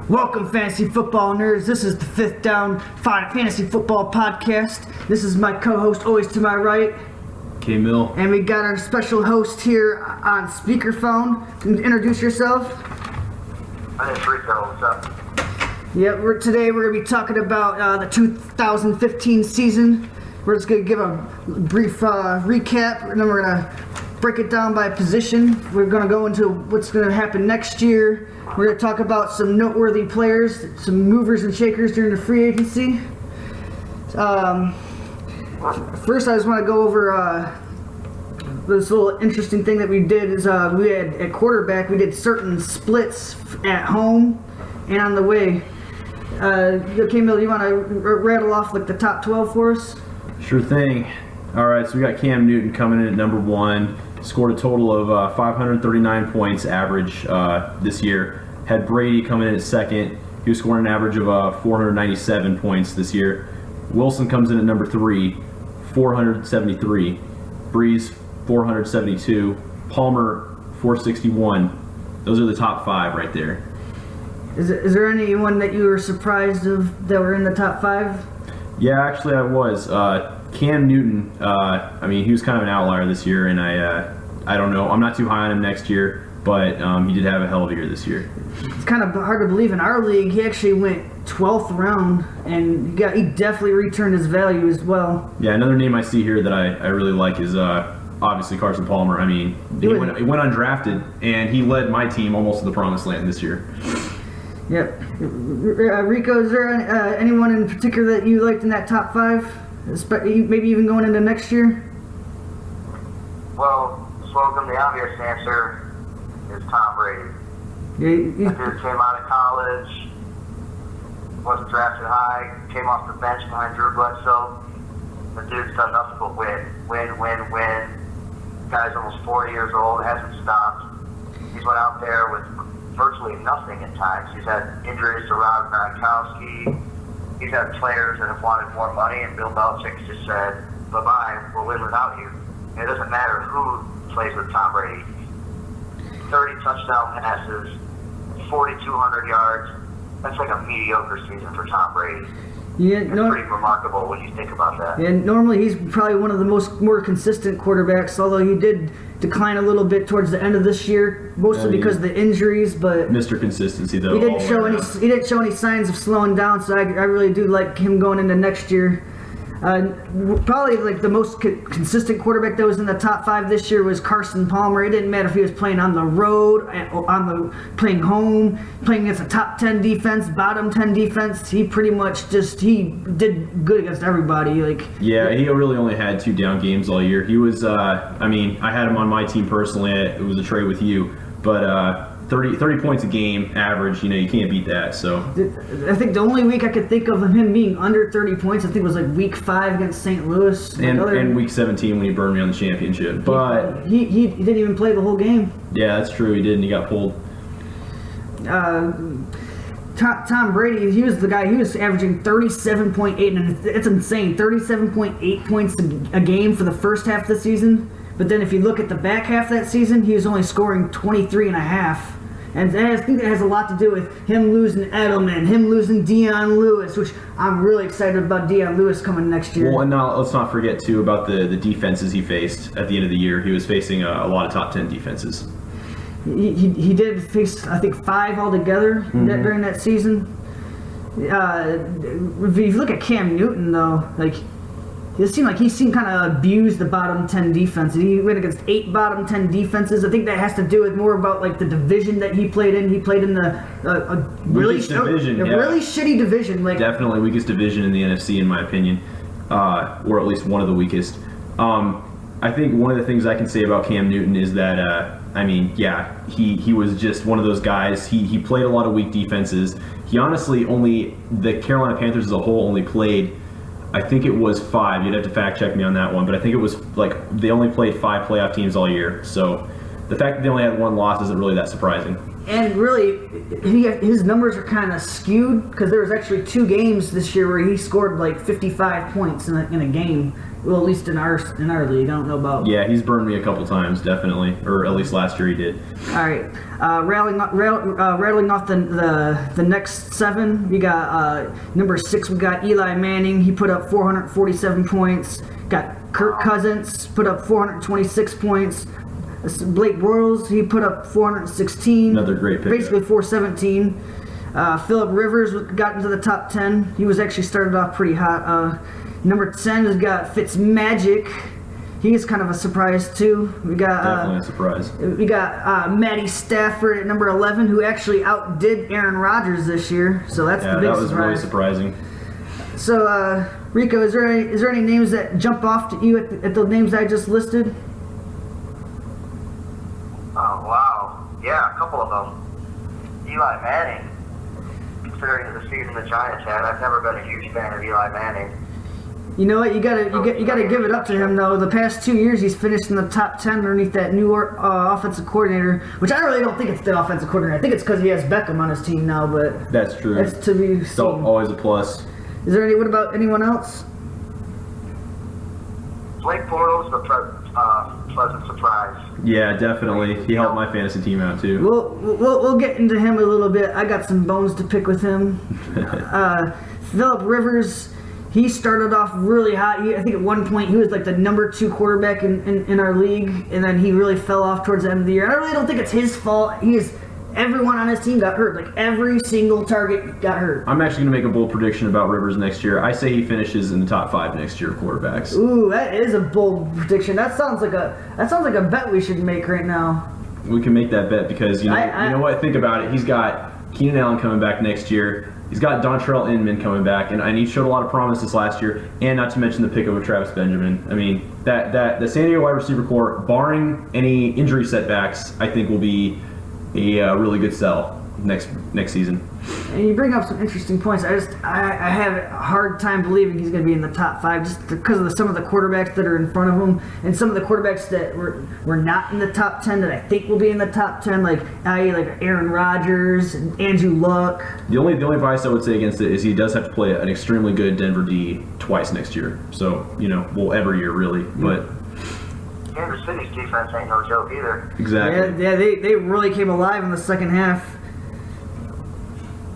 Welcome, fantasy football nerds. This is the Fifth Down Fantasy Football Podcast. This is my co-host, always to my right, K-Mill. and we got our special host here on speakerphone. Introduce yourself. My name's Rico. What's up? Yeah, today we're going to be talking about the 2015 season. We're just going to give a brief recap, and then we're going to break it down by position. We're going to go into what's going to happen next year. We're going to talk about some noteworthy players, some movers and shakers during the free agency. First, I just want to go over this little interesting thing that we did. Is we had at quarterback, we did certain splits at home and on the way. Okay, Mill, you want to rattle off like the top 12 for us? Sure thing. All right, so we got Cam Newton coming in at number 1. Scored a total of 539 points average this year. Had Brady coming in at second. He was scoring an average of 497 points this year. Wilson comes in at number 3, 473. Breeze, 472. Palmer, 461. Those are the top 5 right there. Is there anyone that you were surprised of that were in the top 5? Yeah, actually I was. Cam Newton, he was kind of an outlier this year, and I don't know. I'm not too high on him next year, but he did have a hell of a year this year. It's kind of hard to believe in our league. He actually went 12th round, and he definitely returned his value as well. Yeah, another name I see here that I really like is obviously Carson Palmer. I mean, he went undrafted, and he led my team almost to the promised land this year. Yep. Rico, is there anyone in particular that you liked in that top 5? Maybe even going into next year? Well, Slogan, the obvious answer is Tom Brady. Yeah, That dude came out of college, wasn't drafted high, came off the bench behind Drew Bledsoe. The dude's done nothing but win. Guy's almost 40 years old, hasn't stopped. He's went out there with virtually nothing at times. He's had injuries to Rob Gronkowski. He's had players that have wanted more money, and Bill Belichick just said, bye-bye, we'll win without you. And it doesn't matter who plays with Tom Brady. 30 touchdown passes, 4,200 yards. That's like a mediocre season for Tom Brady. Yeah, it's pretty remarkable when you think about that. And normally he's probably one of the more consistent quarterbacks, although he did decline a little bit towards the end of this year, mostly because of the injuries. But Mr. Consistency, though. He didn't show any signs of slowing down, so I really do like him going into next year. Probably like the most consistent quarterback that was in the top 5 this year was Carson Palmer. It didn't matter if he was playing on the road, playing home, playing against a top 10 defense, bottom 10 defense. He pretty much he did good against everybody. He really only had 2 down games all year. He was, I had him on my team personally. It was a trade with you, but 30 points a game average, you can't beat that. So I think the only week I could think of him being under 30 points, I think was like week 5 against St. Louis. And week 17 when he burned me on the championship. But he didn't even play the whole game. Yeah, that's true. He didn't. He got pulled. Tom Brady, he was the guy, he was averaging 37.8, and it's insane, 37.8 points a game for the first half of the season. But then if you look at the back half of that season, he was only scoring 23.5. And I think that has a lot to do with him losing Edelman, him losing Dion Lewis, which I'm really excited about Dion Lewis coming next year. Well, and now let's not forget, too, about the defenses he faced at the end of the year. He was facing a lot of top 10 defenses. He did face, I think, 5 altogether during that season. If you look at Cam Newton, though, it seemed like he kind of abused the bottom 10 defense. He went against 8 bottom 10 defenses. I think that has to do with more about the division that he played in. He played in the really shitty division. Definitely weakest division in the NFC, in my opinion, or at least one of the weakest. I think one of the things I can say about Cam Newton is that he was just one of those guys. He played a lot of weak defenses. He honestly the Carolina Panthers as a whole only played, I think it was 5. You'd have to fact check me on that one, but I think it was they only played 5 playoff teams all year. So the fact that they only had 1 loss isn't really that surprising. And really, his numbers are kind of skewed because there was actually 2 games this year where he scored like 55 points in a game. Well, at least in our league. I don't know about. Yeah, he's burned me a couple times, definitely, or at least last year he did. All right, rattling off the next 7. We got number 6. We got Eli Manning. He put up 447 points. Got Kirk Cousins put up 426 points. Blake Bortles, he put up 416. Another great pick. Basically 417. Phillip Rivers got into the top 10. He was actually started off pretty hot. Number 10 has got Fitzmagic. He's kind of a surprise too. We got definitely a surprise. We got Matty Stafford at number 11, who actually outdid Aaron Rodgers this year. So that's the big surprise. That was really surprising. So Rico, is there any names that jump off to you at the names I just listed? Oh, wow. Yeah, a couple of them. Eli Manning, considering the season the Giants had, I've never been a huge fan of Eli Manning. You know what? You gotta give it up to him though. The past 2 years, he's finished in the top 10 underneath that new offensive coordinator. Which I really don't think it's the offensive coordinator. I think it's because he has Beckham on his team now. But that's true. That's to be seen. Always a plus. Is there any? What about anyone else? Blake Bortles, the pleasant surprise. Yeah, definitely. He helped my fantasy team out too. We'll get into him a little bit. I got some bones to pick with him. Phillip Rivers. He started off really hot. I think at one point he was like the number 2 quarterback in our league, and then he really fell off towards the end of the year. I really don't think it's his fault. Everyone on his team got hurt. Like every single target got hurt. I'm actually going to make a bold prediction about Rivers next year. I say he finishes in the top 5 next year of quarterbacks. Ooh, that is a bold prediction. That sounds like a bet we should make right now. We can make that bet because you know what? Think about it. He's got Keenan Allen coming back next year. He's got Dontrell Inman coming back, and he showed a lot of promise this last year. And not to mention the pickup of Travis Benjamin. I mean, that the San Diego wide receiver core, barring any injury setbacks, I think will be a really good sell next season. And you bring up some interesting points. I have a hard time believing he's going to be in the top 5 just because of some of the quarterbacks that are in front of him and some of the quarterbacks that were not in the top 10 that I think will be in the top 10, like Aaron Rodgers and Andrew Luck. The only advice I would say against it is he does have to play an extremely good Denver D twice next year. So every year really, but. Kansas City's defense ain't no joke either. Exactly. Yeah, they really came alive in the second half.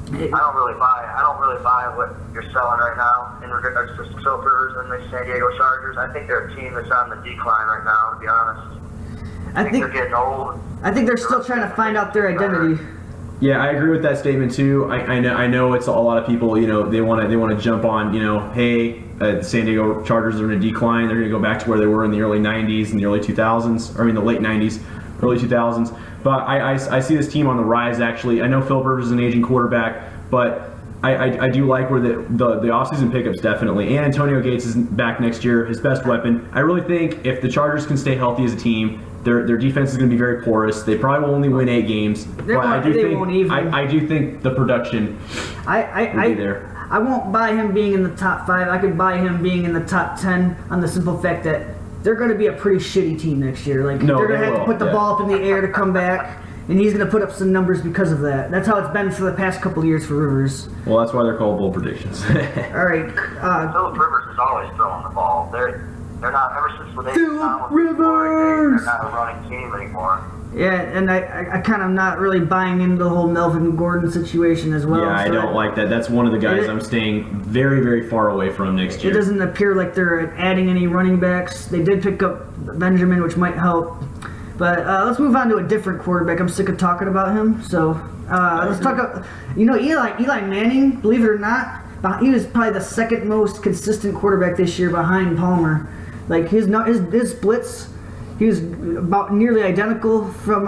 I don't really buy what you're selling right now in regards to Phillip Rivers and the San Diego Chargers. I think they're a team that's on the decline right now, to be honest. I think they're getting old. I think they're still trying to find out their identity. Yeah, I agree with that statement too. I know it's a lot of people. They want to jump on. Hey, the San Diego Chargers are in a decline. They're going to go back to where they were in the early '90s and the early 2000s. The late '90s, early 2000s. But I see this team on the rise. Actually, I know Phillip Rivers is an aging quarterback, but I do like where the offseason pickups definitely. And Antonio Gates is back next year, his best weapon. I really think if the Chargers can stay healthy as a team, their defense is going to be very porous. They probably will only win 8 games, but I do think the production will be there. I won't buy him being in the top 5. I could buy him being in the top 10 on the simple fact that they're going to be a pretty shitty team next year. They're going to have to put the ball up in the air to come back, and he's going to put up some numbers because of that. That's how it's been for the past couple of years for Rivers. Well, that's why they're called bold predictions. All right. Phillip Rivers is always throwing the ball. They're not, ever since when they Phillip Rivers! They're not a running team anymore. Yeah, and I kind of not really buying into the whole Melvin Gordon situation as well. Yeah, I don't like that. That's one of the guys I'm staying very, very far away from next year. It doesn't appear like they're adding any running backs. They did pick up Benjamin, which might help. But let's move on to a different quarterback. I'm sick of talking about him. So let's talk about, Eli Manning, believe it or not, he was probably the second most consistent quarterback this year behind Palmer. Like his splits, he was about nearly identical from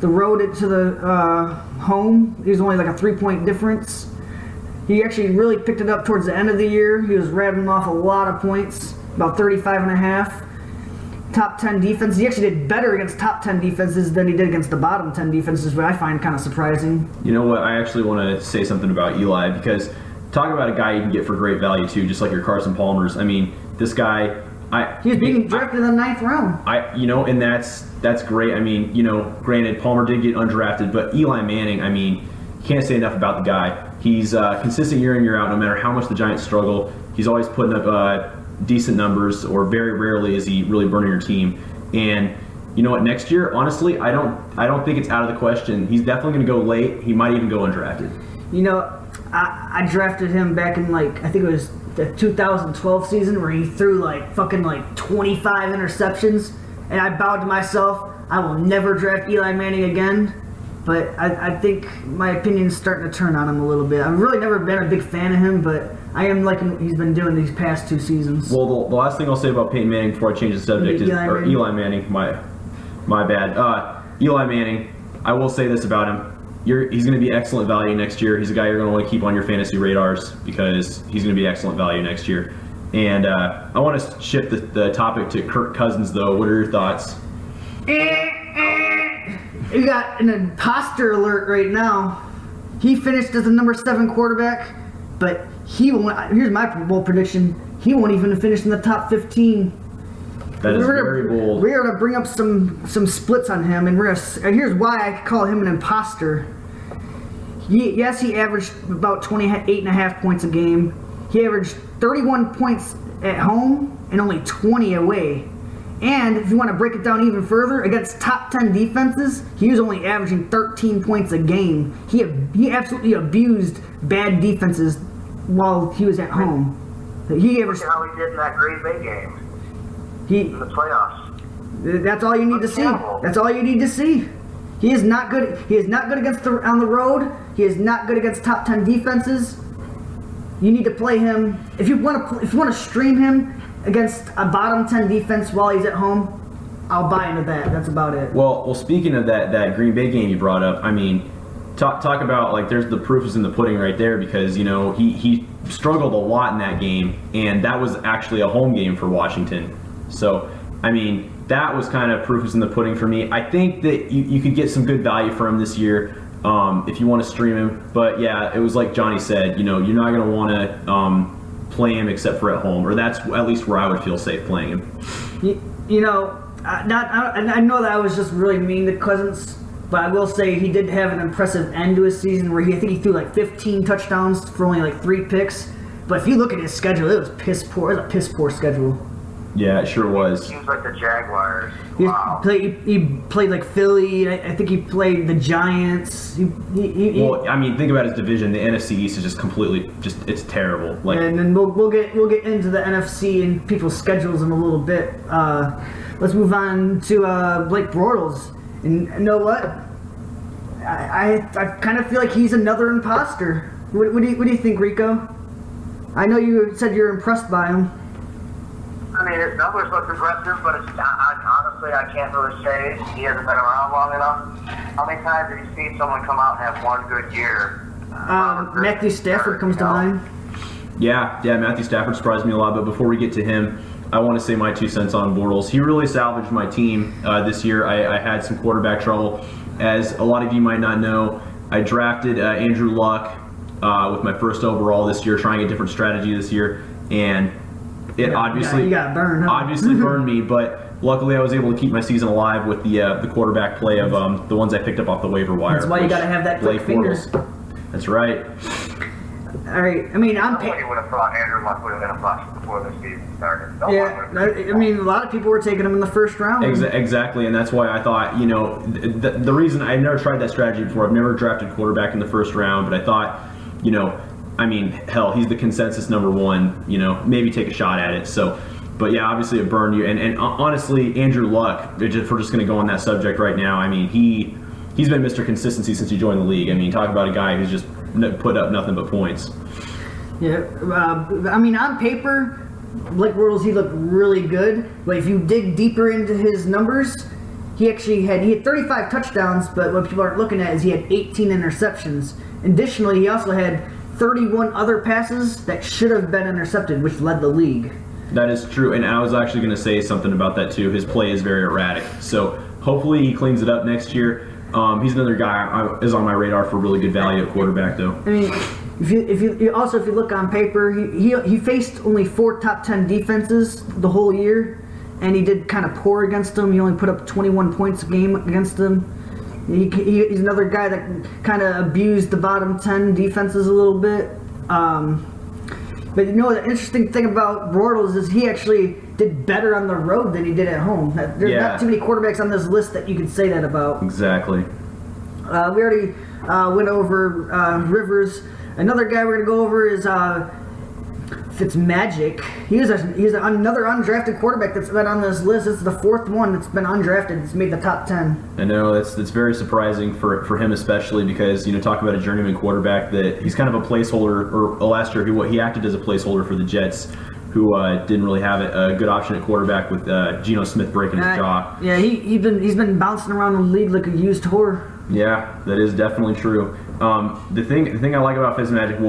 the road to the home. He was only like a 3-point difference. He actually really picked it up towards the end of the year. He was rattling off a lot of points, about 35.5. Top 10 defense. He actually did better against top 10 defenses than he did against the bottom 10 defenses, which I find kind of surprising. You know what? I actually want to say something about Eli because talk about a guy you can get for great value too, just like your Carson Palmers. This guy, He was being drafted in the 9th round. And that's great. I mean, granted, Palmer did get undrafted, but Eli Manning, I mean, can't say enough about the guy. He's consistent year in, year out, no matter how much the Giants struggle. He's always putting up decent numbers, or very rarely is he really burning your team. And you know what? Next year, honestly, I don't think it's out of the question. He's definitely going to go late. He might even go undrafted. I drafted him back in I think it was the 2012 season where he threw fucking 25 interceptions, and I vowed to myself I will never draft Eli Manning again. But I think my opinion's starting to turn on him a little bit. I've really never been a big fan of him, but I am liking what he's been doing these past 2 seasons. Well, the last thing I'll say about Peyton Manning before I change the subject is Eli Manning. My bad. Eli Manning. I will say this about him. He's going to be excellent value next year. He's a guy you're going to want to keep on your fantasy radars because he's going to be excellent value next year. And I want to shift the topic to Kirk Cousins, though. What are your thoughts? You got an imposter alert right now. He finished as the number 7 quarterback, but he won't. Here's my bold prediction: he won't even finish in the top 15. That is very bold. We're gonna bring up some splits on him, and here's why I call him an imposter. He averaged about 28.5 points a game. He averaged 31 points at home and only 20 away. And if you want to break it down even further, against top 10 defenses, he was only averaging 13 points a game. He absolutely abused bad defenses while he was at home. He averaged. Look at how he did in that Green Bay game. In the playoffs. That's all you need to see. That's all you need to see. He is not good. He is not good on the road. He is not good against top 10 defenses. You need to play him if you want to stream him against a bottom 10 defense while he's at home. I'll buy into that. That's about it. Well, speaking of that Green Bay game you brought up, I mean, talk about there's the proof is in the pudding right there because he struggled a lot in that game, and that was actually a home game for Washington. So I mean, that was kind of proof is in the pudding for me. I think that you could get some good value for him this year if you want to stream him. But yeah, it was like Johnny said. You're not going to want to play him except for at home, or that's at least where I would feel safe playing him. I know that I was just really mean to Cousins, but I will say he did have an impressive end to his season where I think he threw 15 touchdowns for only 3 picks. But if you look at his schedule, it was piss poor. It was a piss poor schedule. Yeah, it sure was. Seems like the Jaguars. Wow. He played Philly. I think he played the Giants. Well, I mean, think about his division. The NFC East is just completely it's terrible. And then we'll get into the NFC and people's schedules in a little bit. Let's move on to Blake Bortles. And you know what? I kind of feel like he's another imposter. What do you think, Rico? I know you said you're impressed by him. I mean, his numbers look impressive, but honestly, I can't really say. He hasn't been around long enough. How many times have you seen someone come out and have one good year? Matthew Stafford comes to mind. Yeah, Matthew Stafford surprised me a lot, but before we get to him, I want to say my 2 cents on Bortles. He really salvaged my team this year. I had some quarterback trouble. As a lot of you might not know, I drafted Andrew Luck with my first overall this year, trying a different strategy this year, and it obviously got burned, huh? obviously burned me, but luckily I was able to keep my season alive with the quarterback play of the ones I picked up off the waiver wire. That's why you got to have that quick finger. That's right. All right. I mean, Nobody would have thought Andrew Luck would have been a bust before this season started. I mean, a lot of people were taking him in the first round. Exactly, and that's why I thought, the reason I've never tried that strategy before. I've never drafted quarterback in the first round, but I thought, I mean, hell, he's the consensus number 1. Maybe take a shot at it. So, but yeah, obviously it burned you. And honestly, Andrew Luck, if we're just going to go on that subject right now, I mean, he's been Mr. Consistency since he joined the league. I mean, talk about a guy who's just put up nothing but points. Yeah, I mean, on paper, Blake Bortles, he looked really good. But if you dig deeper into his numbers, he had 35 touchdowns. But what people aren't looking at is he had 18 interceptions. Additionally, he also had 31 other passes that should have been intercepted, which led the league. That is true, and I was actually going to say something about that too. His play is very erratic, so hopefully he cleans it up next year. He's another guy is on my radar for really good value at quarterback, though. I mean, if you look on paper, he faced only 4 top 10 defenses the whole year, and he did kind of poor against them. He only put up 21 points a game against them. He's another guy that kind of abused the bottom 10 defenses a little bit. But the interesting thing about Bortles is he actually did better on the road than he did at home. There's not too many quarterbacks on this list that you can say that about. Exactly. We already went over Rivers. Another guy we're going to go over is Fitzmagic. He's another undrafted quarterback that's been on this list. It's the 4th one that's been undrafted. It's made the top 10. I know that's very surprising for him, especially because talk about a journeyman quarterback that he's kind of a placeholder. Or last year he acted as a placeholder for the Jets, who didn't really have a good option at quarterback with Geno Smith breaking his jaw. Yeah, he's been bouncing around the league like a used whore. Yeah, that is definitely true. The thing I like about Fitzmagic,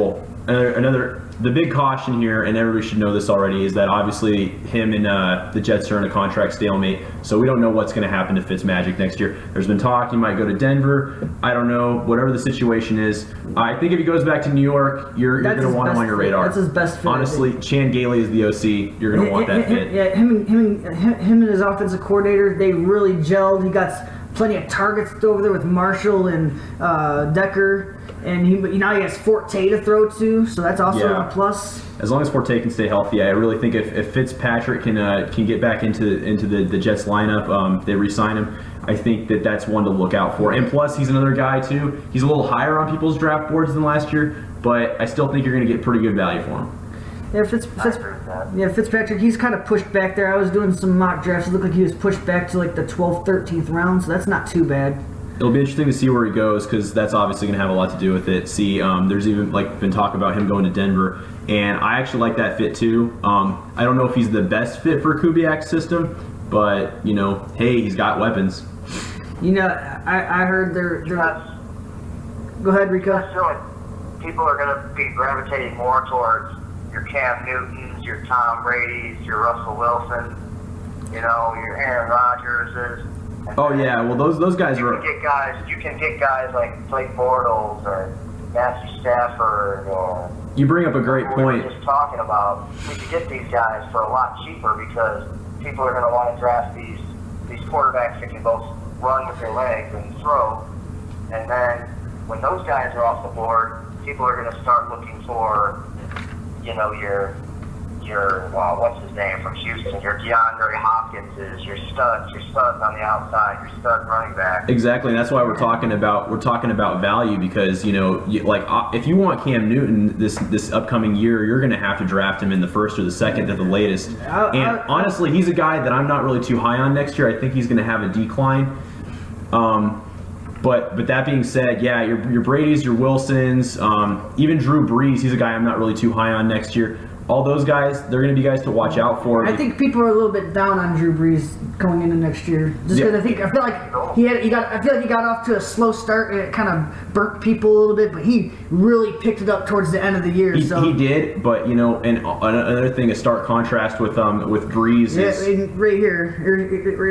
the big caution here, and everybody should know this already, is that obviously him and the Jets are in a contract stalemate, so we don't know what's going to happen to Fitzmagic next year. There's been talk he might go to Denver. I don't know. Whatever the situation is, I think if he goes back to New York, you're going to want him on your radar. That's his best fit. Honestly, Chan Gailey is the OC. You're going to want that fit. Yeah, him and his offensive coordinator, they really gelled. He got plenty of targets over there with Marshall and Decker. And now he has Forte to throw to, so that's also a plus. As long as Forte can stay healthy, I really think if Fitzpatrick can get back into the Jets lineup, they re-sign him. I think that's one to look out for. And plus, he's another guy too. He's a little higher on people's draft boards than last year, but I still think you're going to get pretty good value for him. Yeah, Fitzpatrick, he's kind of pushed back there. I was doing some mock drafts. It looked like he was pushed back to like the 12th, 13th round, so that's not too bad. It'll be interesting to see where he goes because that's obviously going to have a lot to do with it. There's even been talk about him going to Denver, and I actually like that fit too. I don't know if he's the best fit for Kubiak's system, but hey, he's got weapons. I heard they're Go ahead, Rico. I feel like people are going to be gravitating more towards your Cam Newtons, your Tom Brady's, your Russell Wilson, your Aaron Rodgerses. Oh yeah, well those guys are. You can get guys like Blake Bortles or Matthew Stafford or. You bring up a great point. We were just talking about we could get these guys for a lot cheaper because people are going to want to draft these quarterbacks that can both run with their legs and throw. And then when those guys are off the board, people are going to start looking for, your what's his name from Houston, your DeAndre Hopkinses, your studs on the outside, your stud running back. Exactly, and that's why we're talking about value because if you want Cam Newton this upcoming year, you're going to have to draft him in the 1st or the 2nd at the latest. And honestly, he's a guy that I'm not really too high on next year. I think he's going to have a decline. But that being said, yeah, your Brady's, your Wilsons, even Drew Brees, he's a guy I'm not really too high on next year. All those guys, they're going to be guys to watch out for. I think people are a little bit down on Drew Brees going into next year, just because I feel like he got off to a slow start and it kind of burnt people a little bit, but he really picked it up towards the end of the year. He did, but and another thing, a stark contrast with Brees is right here.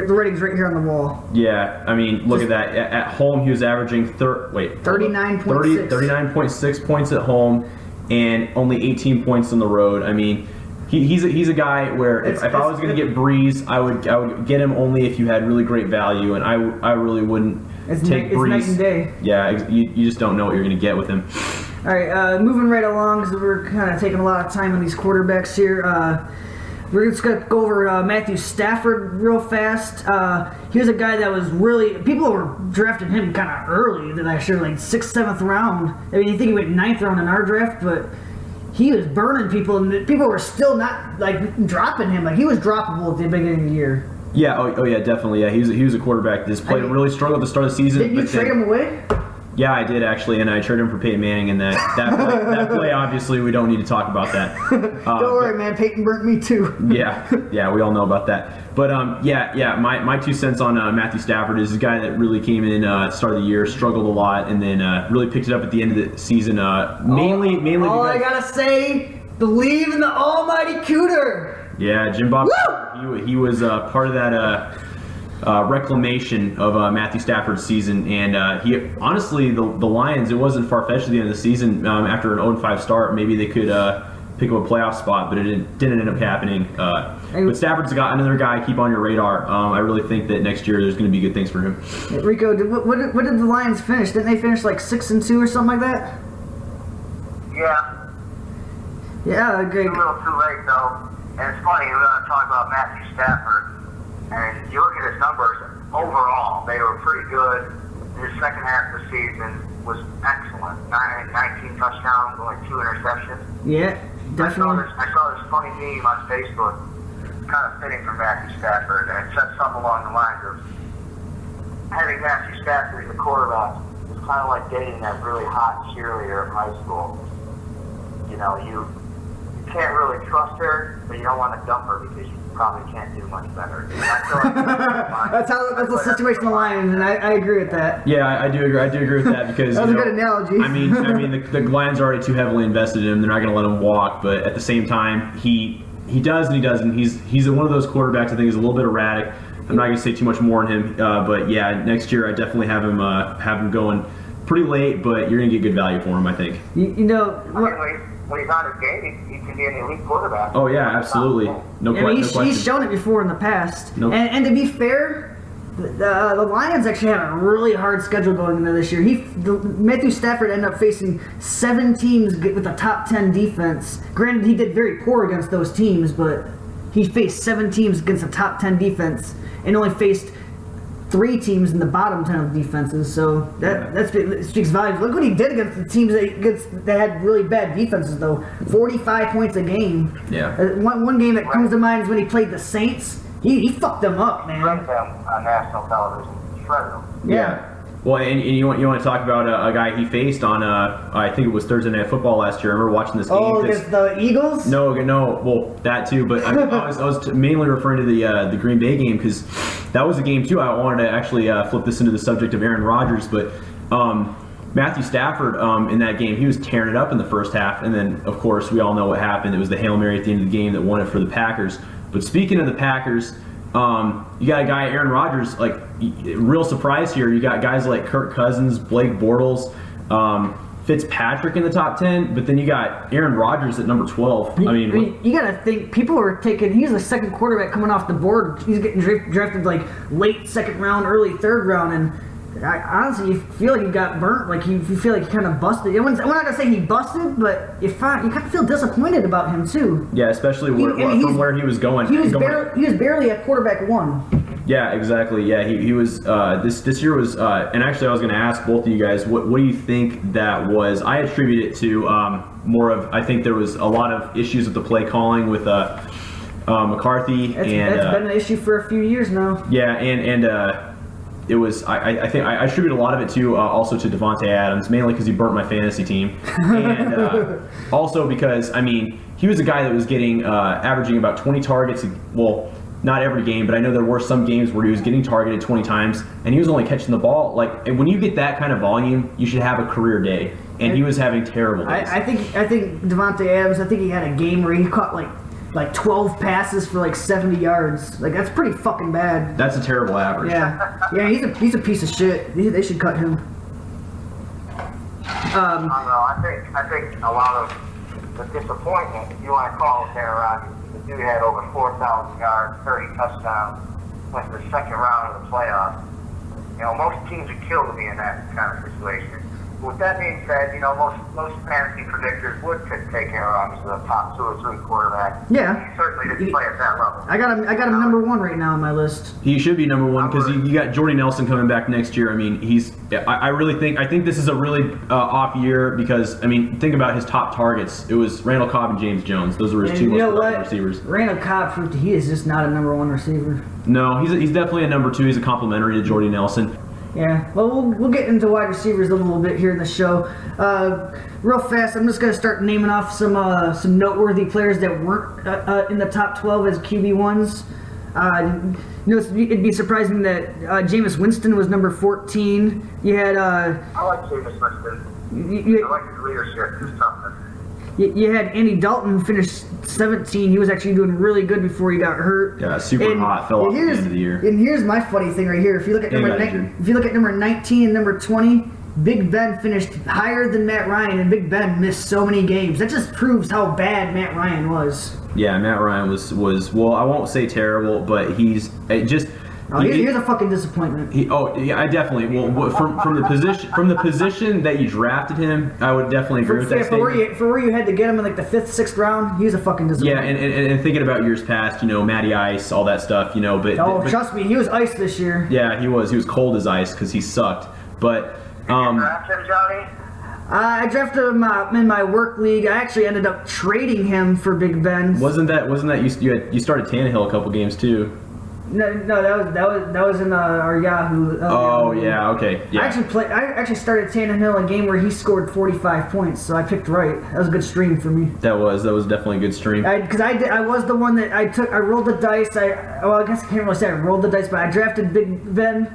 The rating's right here on the wall. Yeah, I mean, look at that. At home, he was averaging 39.6 points at home. And only 18 points on the road. I mean, he's a guy where if I was going to get Brees, I would get him only if you had really great value, and I really wouldn't take Brees. It's night and day. Yeah, you just don't know what you're going to get with him. All right, moving right along because we're kind of taking a lot of time on these quarterbacks here. We're just going to go over Matthew Stafford real fast. Here's a guy that was really... People were drafting him kind of early last year, like 6th, 7th round. I mean, you think he went 9th round in our draft, but he was burning people, and people were still not, dropping him. He was droppable at the beginning of the year. Yeah, oh yeah, definitely. Yeah, he was a quarterback that just really struggled at the start of the season. Didn't you trade him away? Yeah, I did actually, and I traded him for Peyton Manning, and that play, obviously, we don't need to talk about that. Don't worry, man. Peyton burnt me too. yeah, we all know about that. But my 2 cents on Matthew Stafford is a guy that really came in at the start of the year, struggled a lot, and then really picked it up at the end of the season. Mainly. All I gotta say, believe in the almighty Cooter. Yeah, Jim Bob. He was part of that. reclamation of Matthew Stafford's season, and he honestly, the Lions, it wasn't far-fetched at the end of the season. After an 0-5 start, maybe they could pick up a playoff spot, but it didn't end up happening. But Stafford's got another guy keep on your radar. I really think that next year there's going to be good things for him. Rico, what did the Lions finish? Didn't they finish like 6-2 or something like that? Yeah. Yeah, great. It's a little too late, though. And it's funny, we're going to talk about Matthew Stafford, and you look at his numbers, overall, they were pretty good. His second half of the season was excellent. 19 touchdowns, only 2 interceptions. Yeah, definitely. I saw this funny meme on Facebook, kind of fitting for Matthew Stafford, and it said something along the lines of, having Matthew Stafford as the quarterback is kind of like dating that really hot cheerleader in high school. You know, you can't really trust her, but you don't want to dump her because you probably can't do much better. That's the situation in the Lions, and I agree with that. Yeah, I do agree. I do agree with that because that was a good analogy. I mean, the Lions are already too heavily invested in him. They're not going to let him walk, but at the same time, he does and he doesn't. He's one of those quarterbacks I think is a little bit erratic. I'm not going to say too much more on him, but yeah, next year I definitely have him going pretty late, but you're going to get good value for him, I think. You know. When he's on his game, he can be an elite quarterback. Oh yeah, absolutely. No question. He's shown it before in the past. Nope. And to be fair, the Lions actually have a really hard schedule going into this year. Matthew Stafford ended up facing 7 teams with a top 10 defense. Granted, he did very poor against those teams, but he faced 7 teams against a top 10 defense and only faced 3 teams in the bottom 10 of defenses, so that speaks volumes. Look what he did against the teams that had really bad defenses, though. 45 points a game. Yeah. One game that comes to mind is when he played the Saints. He fucked them up, man. Shredded them on national television. Shredded them. Yeah. Well, and you want to talk about a guy he faced on I think it was Thursday Night Football last year. I remember watching this game. Oh, against the Eagles? No, well that too, but I was mainly referring to the Green Bay game because that was a game too. I wanted to actually flip this into the subject of Aaron Rodgers, but Matthew Stafford in that game, he was tearing it up in the first half, and then of course we all know what happened. It was the Hail Mary at the end of the game that won it for the Packers. But speaking of the Packers, you got a guy, Aaron Rodgers, like, real surprise here. You got guys like Kirk Cousins, Blake Bortles, Fitzpatrick in the top 10, but then you got Aaron Rodgers at number 12. I mean, you got to think, people are he's the second quarterback coming off the board. He's getting drafted like late second round, early third round, and honestly, you feel like you got burnt. Like you feel like you kind of busted. I'm not gonna say he busted, but you kind of feel disappointed about him too. Yeah, especially from where he was going. He was barely at quarterback 1. Yeah, exactly. Yeah, he was. This year was. And actually, I was going to ask both of you guys, what do you think that was? I attribute it to more of. I think there was a lot of issues with the play calling with McCarthy. That's been an issue for a few years now. Yeah, and it was. I think I attribute a lot of it to also to Devontae Adams, mainly because he burnt my fantasy team, and also because he was a guy that was getting averaging about 20 targets. Well, not every game, but I know there were some games where he was getting targeted 20 times, and he was only catching the ball. Like, when you get that kind of volume, you should have a career day, and he was having terrible days. I think Devontae Adams. I think he had a game where he caught like 12 passes for like 70 yards. Like, that's pretty fucking bad. That's a terrible average. Yeah, he's a piece of shit. They should cut him. I don't know. I think a lot of the disappointment, if you want to call it there, Rocky, the dude had over 4,000 yards, 30 touchdowns, went to the second round of the playoffs. You know, most teams would kill to be in that kind of situation. With that being said, you know, most fantasy predictors would take Aaron Rodgers as a top 2 or 3 quarterback. Yeah. He certainly didn't play at that level. I got him number 1 right now on my list. He should be number 1 because you got Jordy Nelson coming back next year. I think this is a really off year because, think about his top targets. It was Randall Cobb and James Jones. Those were his 2 most productive receivers. Randall Cobb, he is just not a number 1 receiver. No, he's definitely a number 2. He's a complimentary to Jordy Nelson. Yeah, well, we'll get into wide receivers a little bit here in the show. Real fast, I'm just going to start naming off some noteworthy players that weren't in the top 12 as QB1s. It'd be surprising that Jameis Winston was number 14. You had... I like Jameis Winston. I like his leadership, his toughness. You had Andy Dalton finish 17. He was actually doing really good before he got hurt. Yeah, super hot. Fell off at the end of the year. And here's my funny thing right here. If you look at number 19 and number 20, Big Ben finished higher than Matt Ryan, and Big Ben missed so many games. That just proves how bad Matt Ryan was. Yeah, Matt Ryan was well, I won't say terrible, but he's just. Here's a fucking disappointment. I definitely. Well, from the position that you drafted him, I would definitely agree with that statement. For where you had to get him in like the 5th, 6th round, he's a fucking disappointment. Yeah, and thinking about years past, Matty Ice, all that stuff, but trust me, he was ice this year. Yeah, he was cold as ice because he sucked. But Did you draft him, Johnny? I drafted him in my work league. I actually ended up trading him for Big Ben. Wasn't that you started Tannehill a couple games too? No, that was in our Yahoo. Yeah, okay, yeah. I actually started Tannehill a game where he scored 45 points, so I picked right. That was a good stream for me. That was definitely a good stream. Because I was the one that I rolled the dice. I guess I can't really say I rolled the dice, but I drafted Big Ben,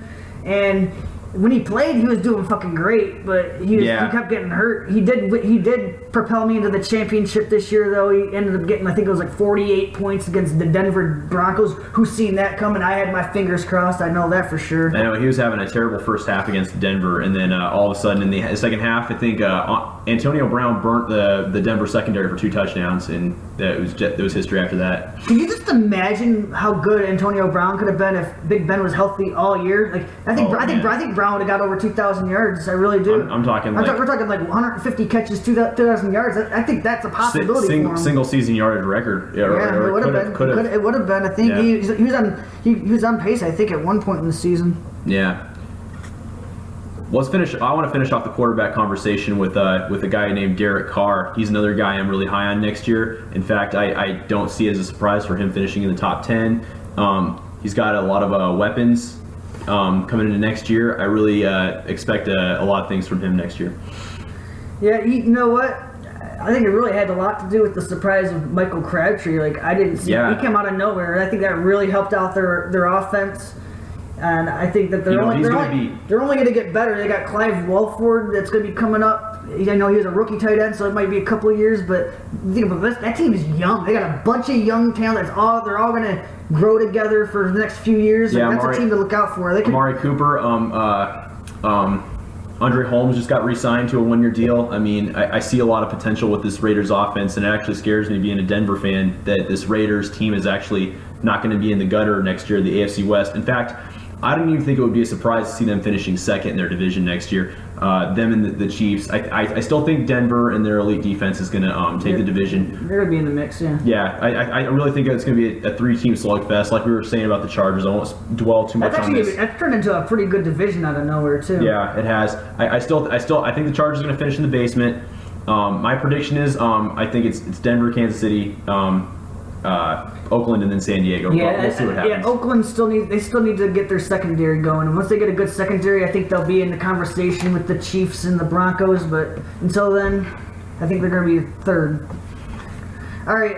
and when he played, he was doing fucking great, but he kept getting hurt. He did propel me into the championship this year, though. He ended up getting, I think it was like 48 points against the Denver Broncos. Who's seen that coming? I had my fingers crossed. I know that for sure. I know he was having a terrible first half against Denver, and then all of a sudden in the second half, I think Antonio Brown burnt the Denver secondary for 2 touchdowns, and there was history after that. Can you just imagine how good Antonio Brown could have been if Big Ben was healthy all year? Like I think Brown would have got over 2,000 yards. I really do. I'm talking like we're talking like 150 catches, 2,000 yards. I think that's a possibility for him. Single season yardage record. Yeah, it would have been. It would have been. I think he was on pace. I think at one point in the season. Yeah. Let's finish. I want to finish off the quarterback conversation with a guy named Derek Carr. He's another guy I'm really high on next year. In fact, I don't see it as a surprise for him finishing in the top 10. He's got a lot of weapons coming into next year. I really expect a lot of things from him next year. Yeah, you know what? I think it really had a lot to do with the surprise of Michael Crabtree. Like I didn't see he came out of nowhere, and I think that really helped out their offense. And I think that they're only going to get better. They got Clive Walford that's going to be coming up. I know he was a rookie tight end, so it might be a couple of years. But think about this: that team is young. They got a bunch of young talent. They're all going to grow together for the next few years. Yeah, that's a team to look out for. Amari Cooper, Andre Holmes just got re-signed to a 1-year deal. I mean, I see a lot of potential with this Raiders offense, and it actually scares me being a Denver fan that this Raiders team is actually not going to be in the gutter next year, the AFC West. In fact, I don't even think it would be a surprise to see them finishing second in their division next year. Them and the Chiefs. I still think Denver and their elite defense is going to take the division. They're going to be in the mix, yeah. Yeah, I really think it's going to be a 3-team slugfest, like we were saying about the Chargers. I won't dwell too much on this. That's turned into a pretty good division out of nowhere, too. Yeah, it has. I think the Chargers are going to finish in the basement. My prediction is I think it's Denver, Kansas City, Oakland, and then San Diego. Yeah, we'll see what happens. Yeah, Oakland still need to get their secondary going, and once they get a good secondary, I think they'll be in the conversation with the Chiefs and the Broncos. But until then, I think they're going to be third. All right,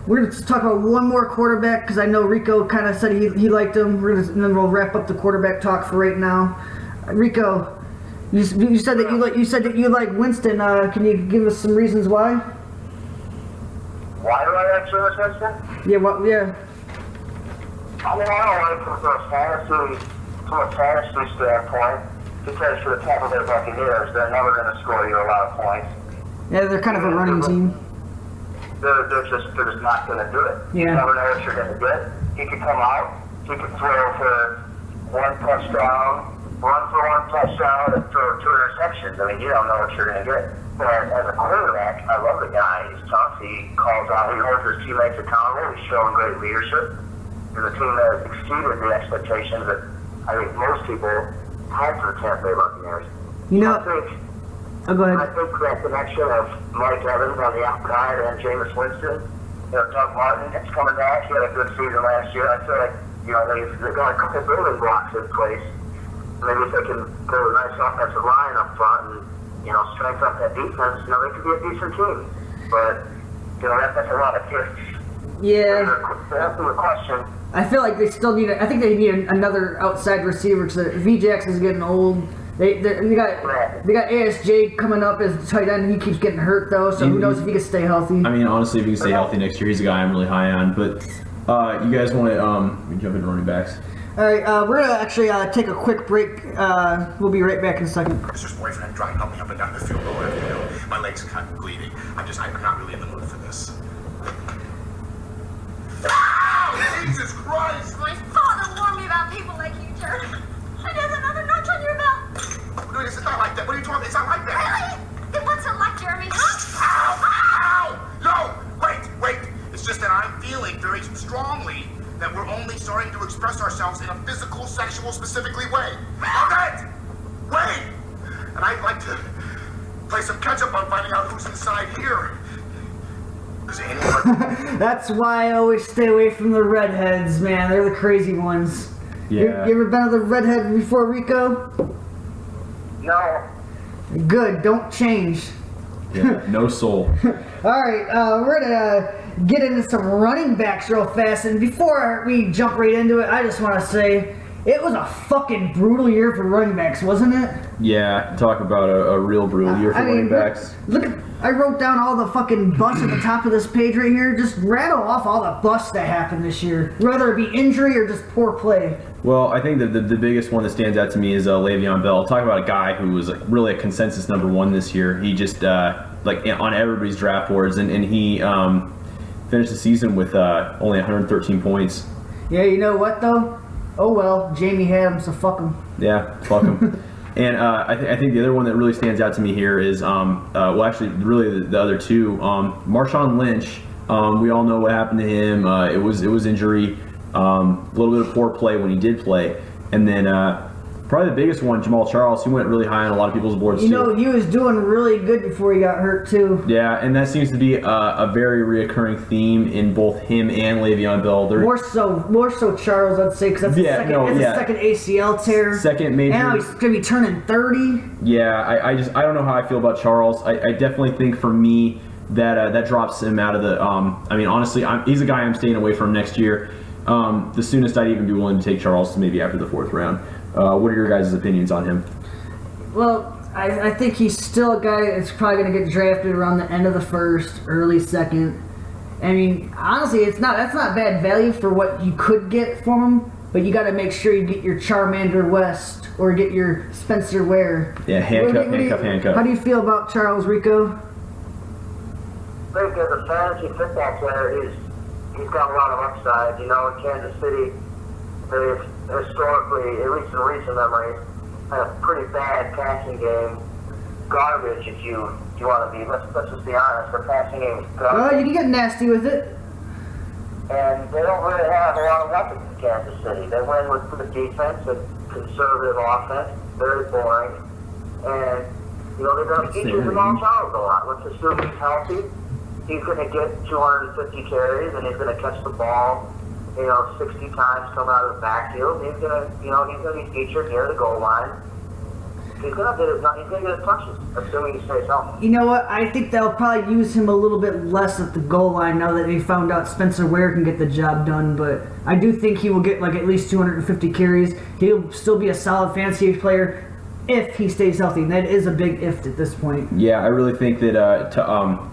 we're going to talk about one more quarterback because I know Rico kind of said he liked him. And then we'll wrap up the quarterback talk for right now. Rico, you said that you like Winston. Can you give us some reasons why? Why do I like Jameis Winston? Yeah, yeah. I mean, I don't like him from a fantasy standpoint, because for the Tampa Bay Buccaneers, they're never going to score you a lot of points. Yeah, they're kind of a running team. They're just not going to do it. Yeah. You never know what you're going to get. He could come out, he could throw for 1 touchdown, run for 1 touchdown, and throw 2 interceptions. I mean, you don't know what you're going to get. But as a quarterback, I love the guy. He's tough. He calls out. He holds his teammates accountable. He's showing great leadership. There's a team that has exceeded the expectations that I think most people had for the Tampa Bay Buccaneers. You know, go ahead. I think that connection of Mike Evans on the outside and Jameis Winston, Doug Martin, it's coming back. He had a good season last year. I feel like they've got a couple building blocks in place. Maybe if they can build a nice offensive line up front and strength up that defense, they could be a decent team. But, that's a lot of gifts. Yeah. To answer the question, I feel like they still need I think they need another outside receiver because V-Jax is getting old. They got ASJ coming up as tight end. He keeps getting hurt though, so who knows if he can stay healthy. I mean, honestly, if he can stay healthy next year, he's a guy I'm really high on. But you guys want to jump into running backs? All right, we're gonna actually take a quick break. We'll be right back in a second. Mr. Boyfriend trying to help me up and down the field over afternoon. My legs are kind of bleeding. I'm not really in the mood for this. Ow! Jesus Christ! My father warned me about people like you, Jared. And there's another notch on your belt. No, it's not like that. What are you talking about? It's not like that. Really? Then what's it like, Jeremy? Ow! Ow! No! Wait. It's just that I'm feeling very strongly that we're only starting to express ourselves in a physical, sexual, specifically way. Okay? Wait! And I'd like to play some catch-up on finding out who's inside here. Does anyone... That's why I always stay away from the redheads, man. They're the crazy ones. Yeah. You ever been with a redhead before, Rico? No. Good, don't change. Yeah, no soul. All right, we're gonna get into some running backs real fast, and before we jump right into it, I just want to say it was a fucking brutal year for running backs, wasn't it? Yeah, talk about a real brutal year for running backs. Look, I wrote down all the fucking busts at the top of this page right here. Just rattle off all the busts that happened this year, whether it be injury or just poor play. Well, I think that the biggest one that stands out to me is Le'Veon Bell. Talk about a guy who was really a consensus number one this year. He just on everybody's draft boards, and he finished the season with only 113 points. Yeah, you know what though? Oh well, Jamie had him, so fuck him. Yeah, fuck him. And I think the other one that really stands out to me here is, really the other two. Marshawn Lynch, we all know what happened to him. It was injury, a little bit of poor play when he did play. And then probably the biggest one, Jamal Charles, who went really high on a lot of people's boards too. You know, he was doing really good before he got hurt too. Yeah, and that seems to be a very reoccurring theme in both him and Le'Veon Bell. More so Charles, I'd say, because that's the second ACL tear. Second major. And now he's gonna be turning 30. Yeah, I don't know how I feel about Charles. I definitely think for me that drops him out of the. Honestly, he's a guy I'm staying away from next year. The soonest I'd even be willing to take Charles is maybe after the 4th round. What are your guys' opinions on him? Well, I think he's still a guy that's probably going to get drafted around the end of the 1st, early 2nd. I mean, honestly, that's not bad value for what you could get from him, but you got to make sure you get your Charmander West or get your Spencer Ware. Yeah, handcuff. How do you feel about Charles, Rico? I think as a fantasy football player, he's got a lot of upside. You know, in Kansas City, they've historically, at least in recent memory, had a pretty bad passing game. Garbage, if you want to be. Let's just be honest. Their passing game is garbage. Well, you can get nasty with it. And they don't really have a lot of weapons in Kansas City. They win with good defense and conservative offense, very boring. And, you know, they're going to feature Jamal Charles a lot. Let's assume he's healthy. He's going to get 250 carries, and he's going to catch the ball, 60 times coming out of the backfield. He's going to be featured near the goal line. He's going to get his touches, assuming he stays healthy. You know what? I think they'll probably use him a little bit less at the goal line now that they found out Spencer Ware can get the job done. But I do think he will get at least 250 carries. He'll still be a solid fantasy player if he stays healthy. And that is a big if at this point. Yeah, I really think that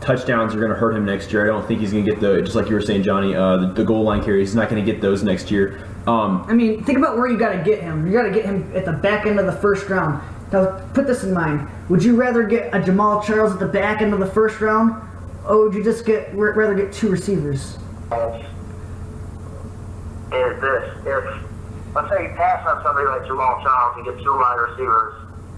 touchdowns are going to hurt him next year. I don't think he's going to get just like you were saying, Johnny, the goal line carries. He's not going to get those next year. Think about where you got to get him. You got to get him at the back end of the 1st round. Now, put this in mind. Would you rather get a Jamal Charles at the back end of the 1st round, or would you just rather get 2 receivers? Is this, if, let's say you pass on somebody like Jamal Charles and get 2 wide receivers,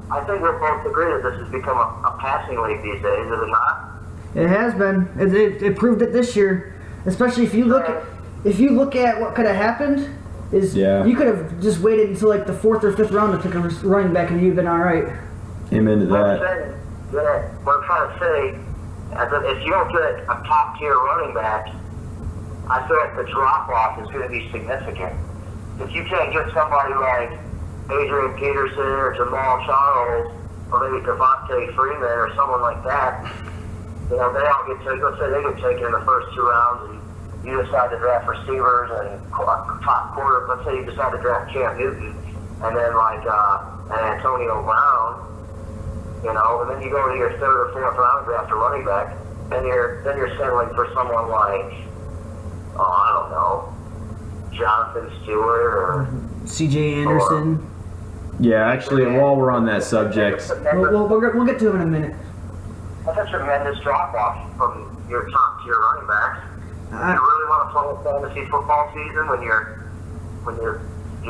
I think we'll both agree that this has become a passing league these days, is it not? It has been. It proved it this year. Especially if you look at what could have happened. You could have just waited until the 4th or 5th round to pick a running back and you've been all right. Amen to that. What I'm trying to say, if you don't get a top tier running back, I feel like the drop off is going to be significant. If you can't get somebody like Adrian Peterson or Jamal Charles or maybe Devontae Freeman or someone like that, they all get taken. Let's say they get taken in the first 2 rounds. You decide to draft receivers and top quarter. Let's say you decide to draft Cam Newton. and then like an Antonio Brown, you know, and then you go to your third or fourth round draft a running back, then you're settling for someone like, I don't know, Jonathan Stewart or C.J. Anderson. Yeah, actually, while we're on that subject, We'll get to him in a minute. That's a tremendous drop off from your top tier running backs. You really want to play a fantasy football season when you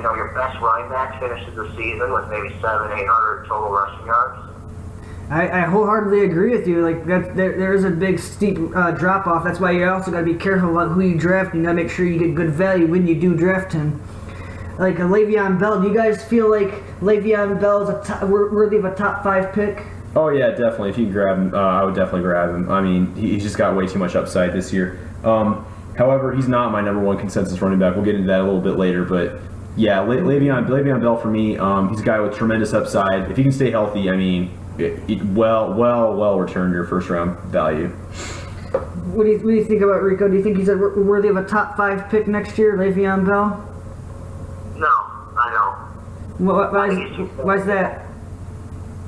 know, your best running back finishes the season with maybe 700-800 total rushing yards. I wholeheartedly agree with you. Like there is a big steep drop off. That's why you also got to be careful about who you draft. You got to make sure you get good value when you do draft him. Like a Le'Veon Bell. Do you guys feel like Le'Veon Bell is worthy of a top 5 pick? oh yeah, definitely. If you can grab him, I would definitely grab him. I mean, he's just got way too much upside this year. However, he's not my number one consensus running back. We'll get into that a little bit later, but yeah, Le'Veon Bell for me, he's a guy with tremendous upside. If he can stay healthy, I mean, well returned your first round value. What do you think about Rico? Do you think he's worthy of a top 5 pick next year, Le'Veon Bell? No, I don't. Why is that?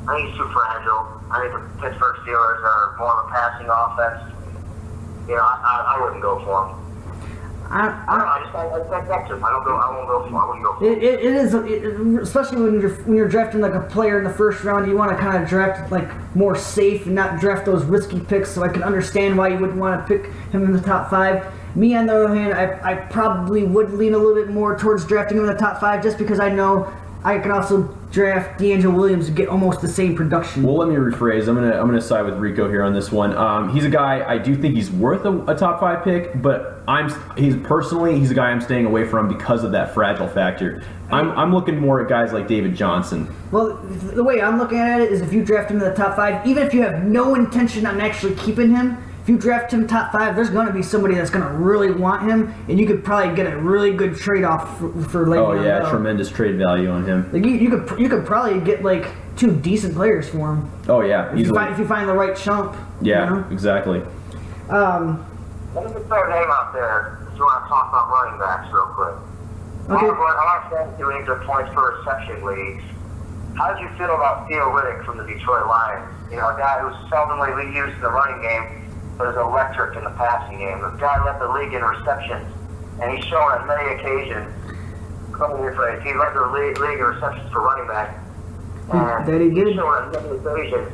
I think he's too fragile. I think the Pittsburgh Steelers are more of a passing offense. You know, I wouldn't go for him. I won't go for him. It is, especially when you're drafting like a player in the first round, you want to kind of draft like more safe and not draft those risky picks. So I can understand why you wouldn't want to pick him in the top 5. Me, on the other hand, I probably would lean a little bit more towards drafting him in the top 5, just because I know I can also draft D'Angelo Williams and get almost the same production. Well, let me rephrase. I'm gonna side with Rico here on this one. He's a guy, I do think he's worth a top 5 pick, but he's a guy I'm staying away from because of that fragile factor. I'm looking more at guys like David Johnson. Well, the way I'm looking at it is if you draft him in the top 5, even if you have no intention on actually keeping him, if you draft him top 5, there's going to be somebody that's going to really want him, and you could probably get a really good trade-off for Le'Veon Oh yeah, Bell. tremendous trade value on him. Like you could probably get like 2 decent players for him. Oh yeah, easily. If you find the right chump. Yeah, you know? exactly. Let me just throw a name out there if you want to talk about running backs real quick. Okay. A lot of fantasy leagues are points per reception leagues. How did you feel about Theo Riddick from the Detroit Lions? You know, a guy who's seldomly used in the running game, but is electric in the passing game. The guy led the league in receptions, and he's shown on many occasions. He led the league in receptions for running back. And That he did. He's shown on many occasions.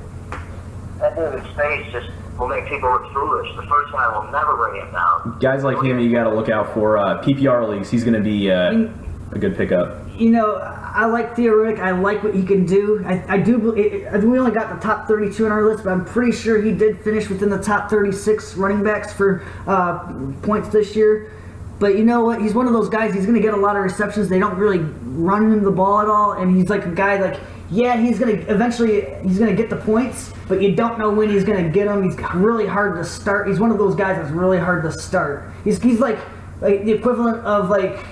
That dude in space just will make people look foolish. The first guy will never bring it down. Guys like him, you got to look out for. PPR leagues, he's going to be a good pickup. You know, I like Theo Riddick. I like what he can do. I do. We only got the top 32 on our list, but I'm pretty sure he did finish within the top 36 running backs for points this year. But you know what? He's one of those guys. He's going to get a lot of receptions. They don't really run him the ball at all, and he's like a guy like. Yeah, he's gonna get the points, but you don't know when he's gonna get them. He's really hard to start. He's one of those guys that's really hard to start. He's like the equivalent of like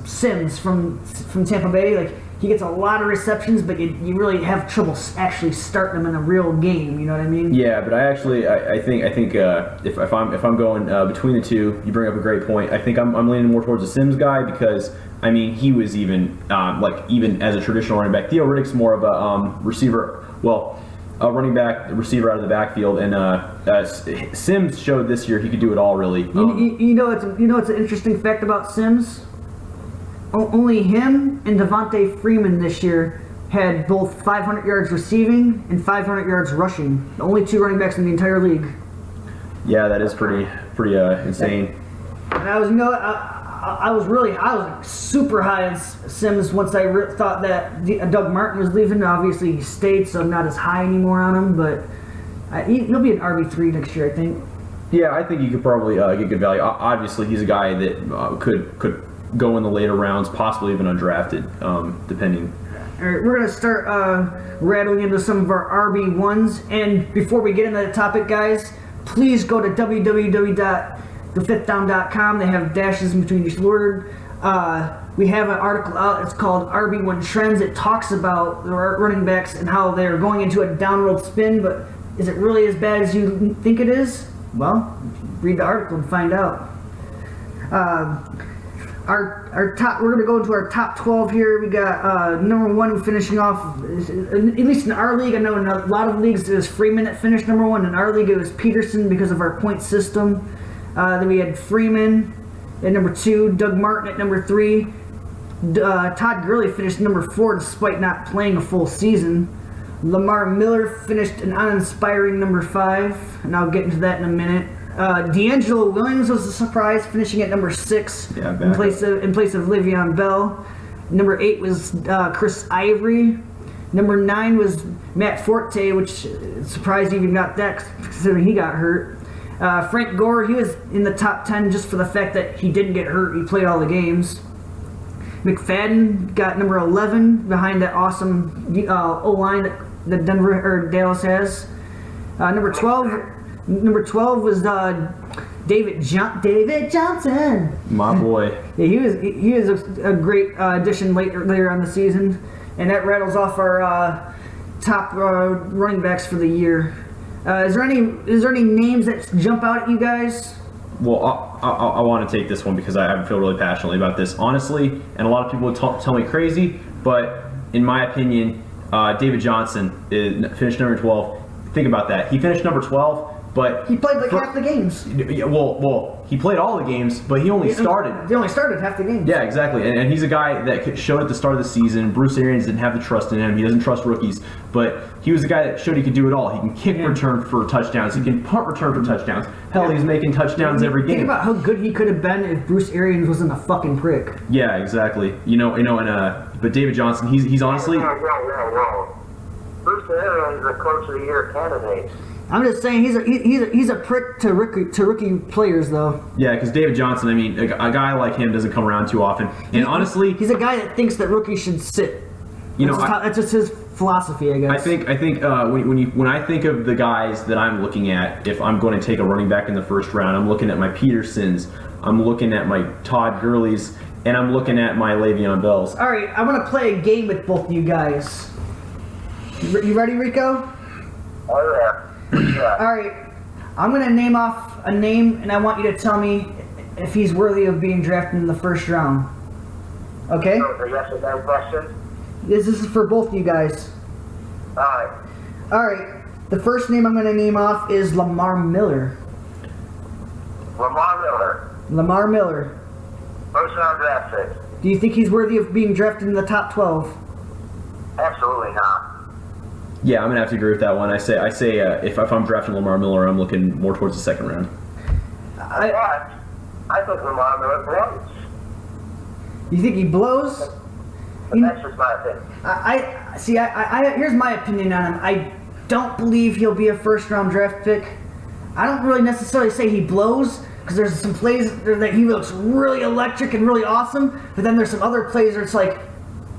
Sims from Tampa Bay. Like he gets a lot of receptions, but you really have trouble actually starting him in a real game. You know what I mean? Yeah, but I think if I'm going between the two, you bring up a great point. I think I'm leaning more towards the Sims guy because. I mean, he was even as a traditional running back. Theo Riddick's more of a receiver. Well, a running back, receiver out of the backfield, and Sims showed this year he could do it all. Really. You know, it's an interesting fact about Sims. Only him and Devontae Freeman this year had both 500 yards receiving and 500 yards rushing. The only 2 running backs in the entire league. Yeah, that is pretty insane. And I was super high on Sims once I thought that Doug Martin was leaving. Obviously, he stayed, so I'm not as high anymore on him. But he'll be an RB3 next year, I think. Yeah, I think you could probably get good value. Obviously, he's a guy that could go in the later rounds, possibly even undrafted, depending. All right, we're gonna start rattling into some of our RB1s. And before we get into the topic, guys, please go to www.thefifthdown.com. They have dashes in between each word. We have an article out. It's called RB1 Trends. It talks about the running backs and how they're going into a downward spin, but is it really as bad as you think it is? Well, read the article and find out. our top. We're gonna go into our top 12 here. We got number 1 finishing off. At least in our league, I know in a lot of leagues it was Freeman that finished number 1. In our league, it was Peterson because of our point system. Then we had Freeman at number 2, Doug Martin at number 3. Todd Gurley finished number 4 despite not playing a full season. Lamar Miller finished an uninspiring number 5, and I'll get into that in a minute. D'Angelo Williams was a surprise, finishing at number 6 in place of Le'Veon Bell. Number 8 was Chris Ivory. Number 9 was Matt Forte, which surprised even got that considering he got hurt. Frank Gore, he was in the top 10 just for the fact that he didn't get hurt. He played all the games. McFadden got number 11 behind that awesome O-line that Denver or Dallas has. Number 12 was David Johnson. My boy. Yeah, he was a great addition later on the season, and that rattles off our top running backs for the year. Is there any names that jump out at you guys? Well, I want to take this one because I feel really passionately about this. Honestly, and a lot of people would tell me crazy, but in my opinion, David Johnson finished number 12. Think about that. He finished number 12, but he played like half the games. Yeah, well, he played all the games, but he only started. He only started half the games. Yeah, exactly. And he's a guy that showed at the start of the season. Bruce Arians didn't have the trust in him. He doesn't trust rookies, but he was a guy that showed he could do it all. He can kick return for touchdowns. He can punt return for touchdowns. Hell, he's making touchdowns every game. Think about how good he could have been if Bruce Arians wasn't a fucking prick. Yeah, exactly. But David Johnson, he's honestly. Whoa. Bruce Arians is a Coach of the Year candidate. I'm just saying he's a prick to rookie players though. Yeah, because David Johnson, I mean, a guy like him doesn't come around too often. And honestly, he's a guy that thinks that rookies should sit. That's just his philosophy, I guess. I think when I think of the guys that I'm looking at, if I'm going to take a running back in the first round, I'm looking at my Petersons, I'm looking at my Todd Gurleys, and I'm looking at my Le'Veon Bells. All right, I want to play a game with both of you guys. You ready, Rico? Oh yeah. All right, I'm going to name off a name, and I want you to tell me if he's worthy of being drafted in the first round. Okay? So the yes or no question? This is for both of you guys. Alright. All right, the first name I'm going to name off is Lamar Miller. Lamar Miller. First round draft pick. Do you think he's worthy of being drafted in the top 12? Absolutely not. Yeah, I'm gonna have to agree with that one. I say if I'm drafting Lamar Miller, I'm looking more towards the second round. I think Lamar Miller blows. You think he blows? But that's just my opinion. I here's my opinion on him. I don't believe he'll be a first round draft pick. I don't really necessarily say he blows because there's some plays that he looks really electric and really awesome, but then there's some other plays where it's like,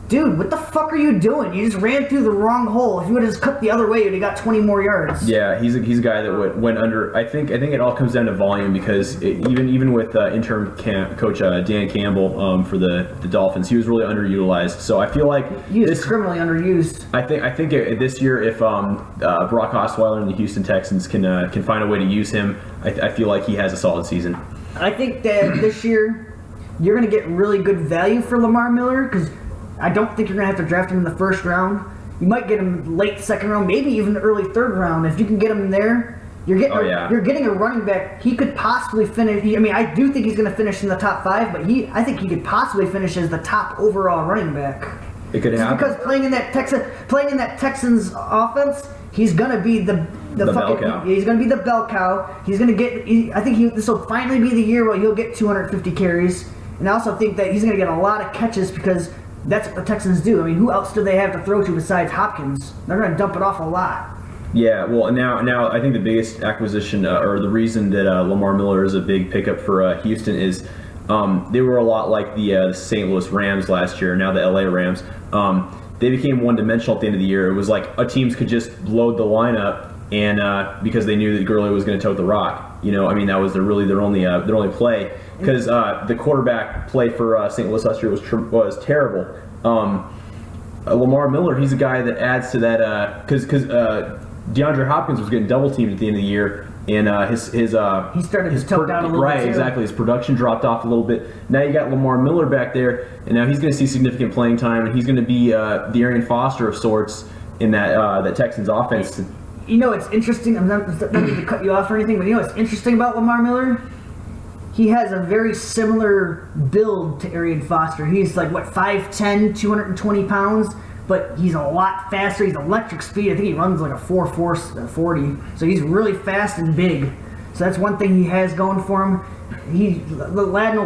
dude, what the fuck are you doing? You just ran through the wrong hole. If you would have just cut the other way, you'd have got 20 more yards. Yeah, he's a guy that went under. I think it all comes down to volume because even with interim coach Dan Campbell for the Dolphins, he was really underutilized. So I feel like he was criminally underused. I think this year if Brock Osweiler and the Houston Texans can find a way to use him, I feel like he has a solid season. I think that this year you're going to get really good value for Lamar Miller because I don't think you're going to have to draft him in the first round. You might get him late second round, maybe even early third round. If you can get him there, you're getting a running back. He could possibly finish. I mean, I do think he's going to finish in the top 5, but I think he could possibly finish as the top overall running back. It could happen because playing in that Texans offense, he's going to be the bell cow. He's going to be the bell cow. He's going to get. I think this will finally be the year where he'll get 250 carries, and I also think that he's going to get a lot of catches because that's what the Texans do. I mean, who else do they have to throw to besides Hopkins? They're going to dump it off a lot. Yeah, well, and now I think the biggest acquisition or the reason that Lamar Miller is a big pickup for Houston is they were a lot like the St. Louis Rams last year, now the LA Rams. They became one-dimensional at the end of the year. It was like teams could just load the lineup, and because they knew that Gurley was going to tote the rock. You know, I mean, that was their only play. Because the quarterback play for St. Louis last year was terrible. Lamar Miller, he's a guy that adds to that because DeAndre Hopkins was getting double teamed at the end of the year, And he started to choke down a little bit. Right, too. exactly. His production dropped off a little bit. Now you got Lamar Miller back there, and now he's going to see significant playing time, and he's going to be the Arian Foster of sorts in that Texans offense. You know, it's interesting. I'm not meaning to cut you off or anything, but you know what's interesting about Lamar Miller? He has a very similar build to Arian Foster. He's like, 5'10", 220 pounds, but he's a lot faster. He's electric speed. I think he runs like a 4.4 40. So he's really fast and big. So that's one thing he has going for him.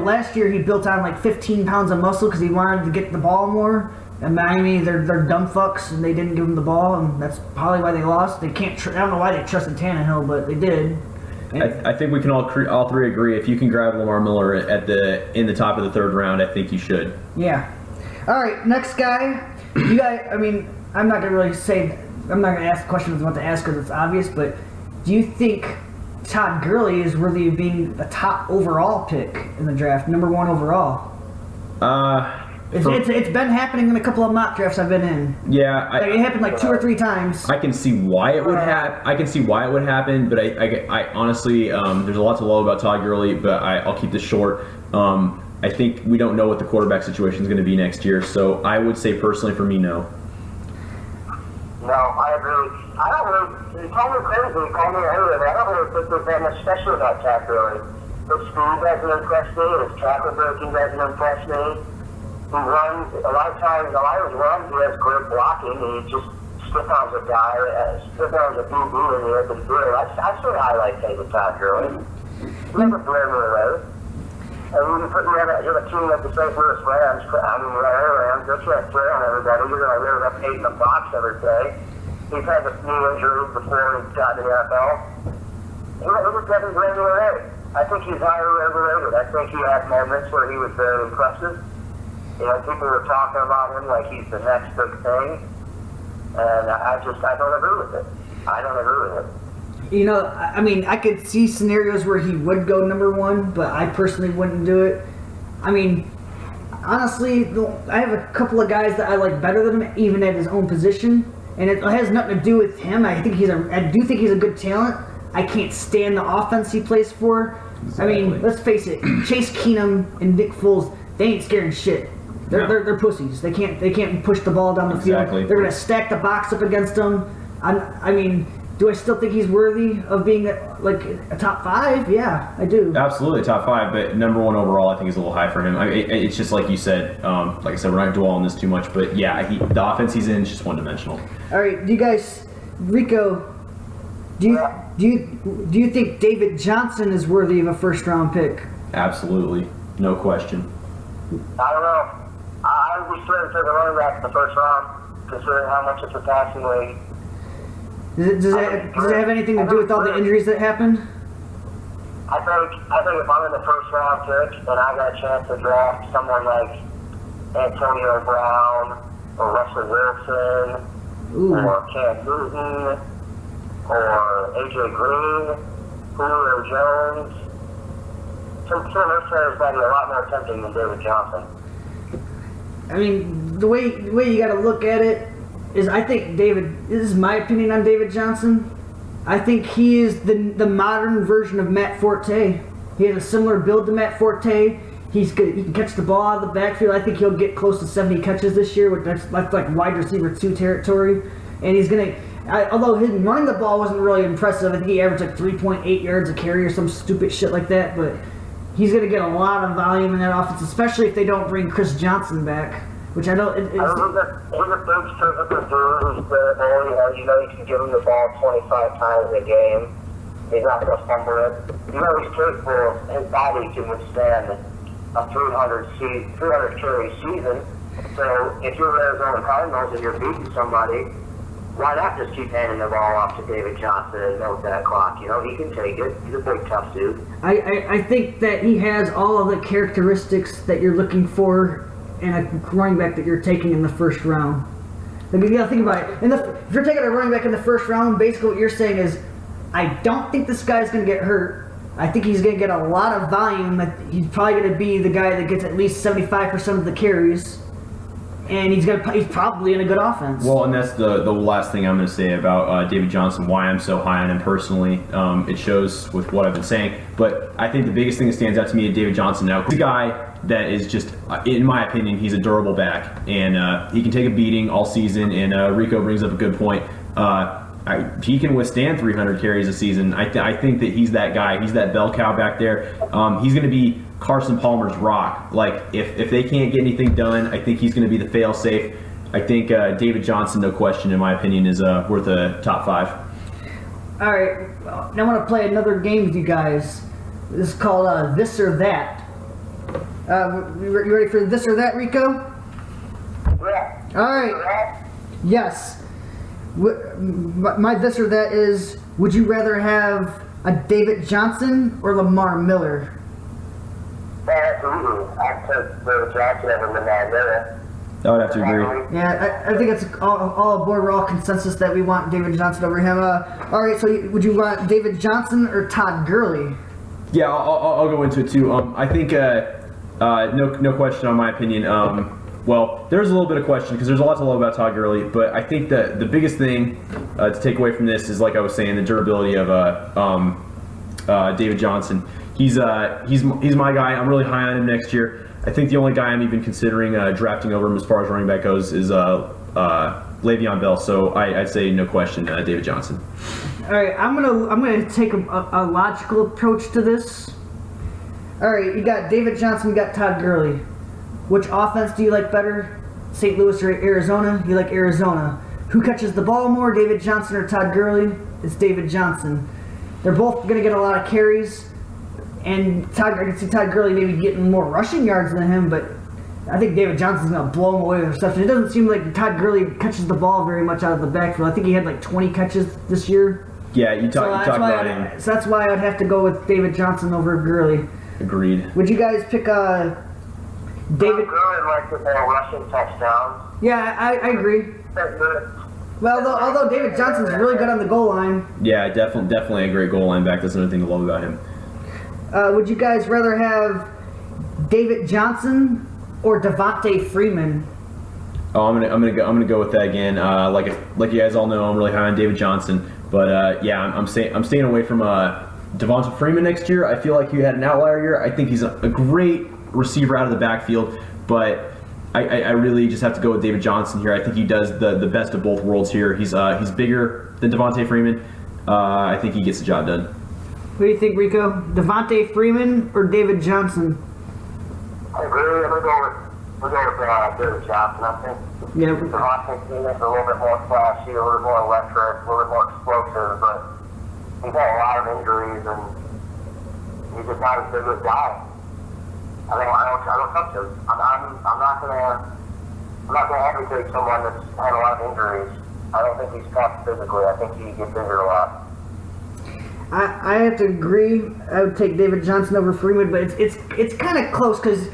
Last year he built on like 15 pounds of muscle because he wanted to get the ball more. And Miami, they're dumb fucks, and they didn't give him the ball, and that's probably why they lost. They can't. I don't know why they trusted Tannehill, but they did. I think we can all three agree. If you can grab Lamar Miller in the top of the third round, I think you should. Yeah. All right, next guy. You guys, I mean, I'm not gonna ask questions I want to ask because it's obvious. But do you think Todd Gurley is worthy of being a top overall pick in the draft, number 1 overall? It's been happening in a couple of mock drafts I've been in. Yeah, it happened like 2 or 3 times. I can see why it would happen. I can see why it would happen, but I honestly, there's a lot to love about Todd Gurley, but I'll keep this short. I think we don't know what the quarterback situation is going to be next year, so I would say personally for me, no. No, I agree. I don't really, you call me crazy, you call me earlier, but I don't really think there's that much special about Todd Gurley. His speed doesn't impress me, his tackle breaking doesn't impress me. He runs, a lot of his runs, he has great blocking, he just stiff-arms a guy, stiff-arms a BB in the open field. I sort of highlight things with Todd Gurley. He never blew me away. And when you have a team like the St. Louis Rams, they're trying to throw on everybody. You're going to live up 8 in the box every day. He's had a knee injury before he got to the NFL. He was getting blown away. I think he's highly overrated. I think he had moments where he was very impressive. You know, people were talking about him like he's the next big thing. And I don't agree with it. I don't agree with it. You know, I mean, I could see scenarios where he would go number 1, but I personally wouldn't do it. I mean, honestly, I have a couple of guys that I like better than him, even at his own position, and it has nothing to do with him. I do think he's a good talent. I can't stand the offense he plays for. Exactly. I mean, let's face it, Chase Keenum and Nick Foles, they ain't scaring shit. They're pussies. They can't push the ball down the field. They're gonna stack the box up against them. I mean. Do I still think he's worthy of being a top 5? Yeah, I do. Absolutely, top 5, but number 1 overall I think is a little high for him. I mean, it's just like you said. Like I said, we're not going to dwell on this too much, but yeah, the offense he's in is just one-dimensional. All right, do you guys, Rico, do you think David Johnson is worthy of a first-round pick? Absolutely, no question. I don't know. I would be scared to take a running back in the first round, considering how much it's a passing league. Does it have anything to do with all the injuries that happened? I think if I'm in the first round pick and I got a chance to draft someone like Antonio Brown or Russell Wilson or Cam Newton or AJ Green, Julio Jones, some of those players might be a lot more tempting than David Johnson. I mean, the way you got to look at it is, I think this is my opinion on David Johnson. I think he is the modern version of Matt Forte. He has a similar build to Matt Forte. He's good. He can catch the ball out of the backfield. I think he'll get close to 70 catches this year, which that's like wide receiver 2 territory. And he's gonna, although his running the ball wasn't really impressive, I think he averaged like 3.8 yards a carry or some stupid shit like that. But he's gonna get a lot of volume in that offense, especially if they don't bring Chris Johnson back. Which I don't. He's a big physical dude who's good. You know, you can give him the ball 25 times a game. He's not going to fumble it. You know, he's capable. His body can withstand a 300 carry season. So if you're Arizona Cardinals and you're beating somebody, why not just keep handing the ball off to David Johnson and milk that clock? You know, he can take it. He's a big, tough dude. I think that he has all of the characteristics that you're looking for and a running back that you're taking in the first round. Like, you gotta think about it. If you're taking a running back in the first round, basically what you're saying is, I don't think this guy's gonna get hurt. I think he's gonna get a lot of volume. He's probably gonna be the guy that gets at least 75% of the carries. and he's probably in a good offense. Well, and that's the last thing I'm going to say about David Johnson, why I'm so high on him personally. It shows with what I've been saying. But I think the biggest thing that stands out to me is David Johnson now. He's a guy that is just, in my opinion, he's a durable back. And he can take a beating all season. And Rico brings up a good point. He can withstand 300 carries a season. I think that he's that guy. He's that bell cow back there. He's going to be Carson Palmer's rock. Like, if they can't get anything done, I think he's going to be the fail-safe. I think David Johnson, no question, in my opinion, is worth a top 5. All right, now I want to play another game with you guys. This is called This or That. You ready for This or That, Rico? Yeah. All right. Yes. My This or That is, would you rather have a David Johnson or Lamar Miller? Absolutely. I took David Johnson over Lamar Miller. I would have to agree. Yeah, I think it's all aboard. We're all consensus that we want David Johnson over him. All right, so would you want David Johnson or Todd Gurley? Yeah, I'll go into it too. I think no question on my opinion. Well, there's a little bit of question because there's a lot to love about Todd Gurley, but I think that the biggest thing to take away from this is, like I was saying, the durability of David Johnson. He's my guy. I'm really high on him next year. I think the only guy I'm even considering drafting over him as far as running back goes is Le'Veon Bell. So I'd say no question, David Johnson. All right, I'm gonna take a logical approach to this. All right, you got David Johnson, you got Todd Gurley. Which offense do you like better? St. Louis or Arizona? You like Arizona. Who catches the ball more, David Johnson or Todd Gurley? It's David Johnson. They're both going to get a lot of carries, and I can see Todd Gurley maybe getting more rushing yards than him, but I think David Johnson's going to blow him away with reception. It doesn't seem like Todd Gurley catches the ball very much out of the backfield. I think he had like 20 catches this year. Yeah, you talk about him. So that's why I'd have to go with David Johnson over Gurley. Agreed. Would you guys pick David? Gurley likes to throw rushing touchdowns. Yeah, I agree. Well, although David Johnson's really good on the goal line. Yeah, definitely a great goal line back. That's another thing to love about him. Would you guys rather have David Johnson or Devontae Freeman? Oh, I'm gonna go with that again. Like you guys all know, I'm really high on David Johnson, but yeah, I'm staying away from Devonta Freeman next year. I feel like he had an outlier year. I think he's a great receiver out of the backfield, but I really just have to go with David Johnson here. I think he does the best of both worlds here. He's bigger than Devonta Freeman. I think he gets the job done. What do you think, Rico? Devontae Freeman or David Johnson? I agree. We'll go with David Johnson, I think. Yeah. Devontae Freeman's a little bit more flashy, a little bit more electric, a little bit more explosive, but he's had a lot of injuries, and he's just not as big of a guy. I don't touch him. I'm not gonna advocate someone that's had a lot of injuries. I don't think he's tough physically. I think he gets injured a lot. I have to agree. I would take David Johnson over Freeman, but it's kind of close because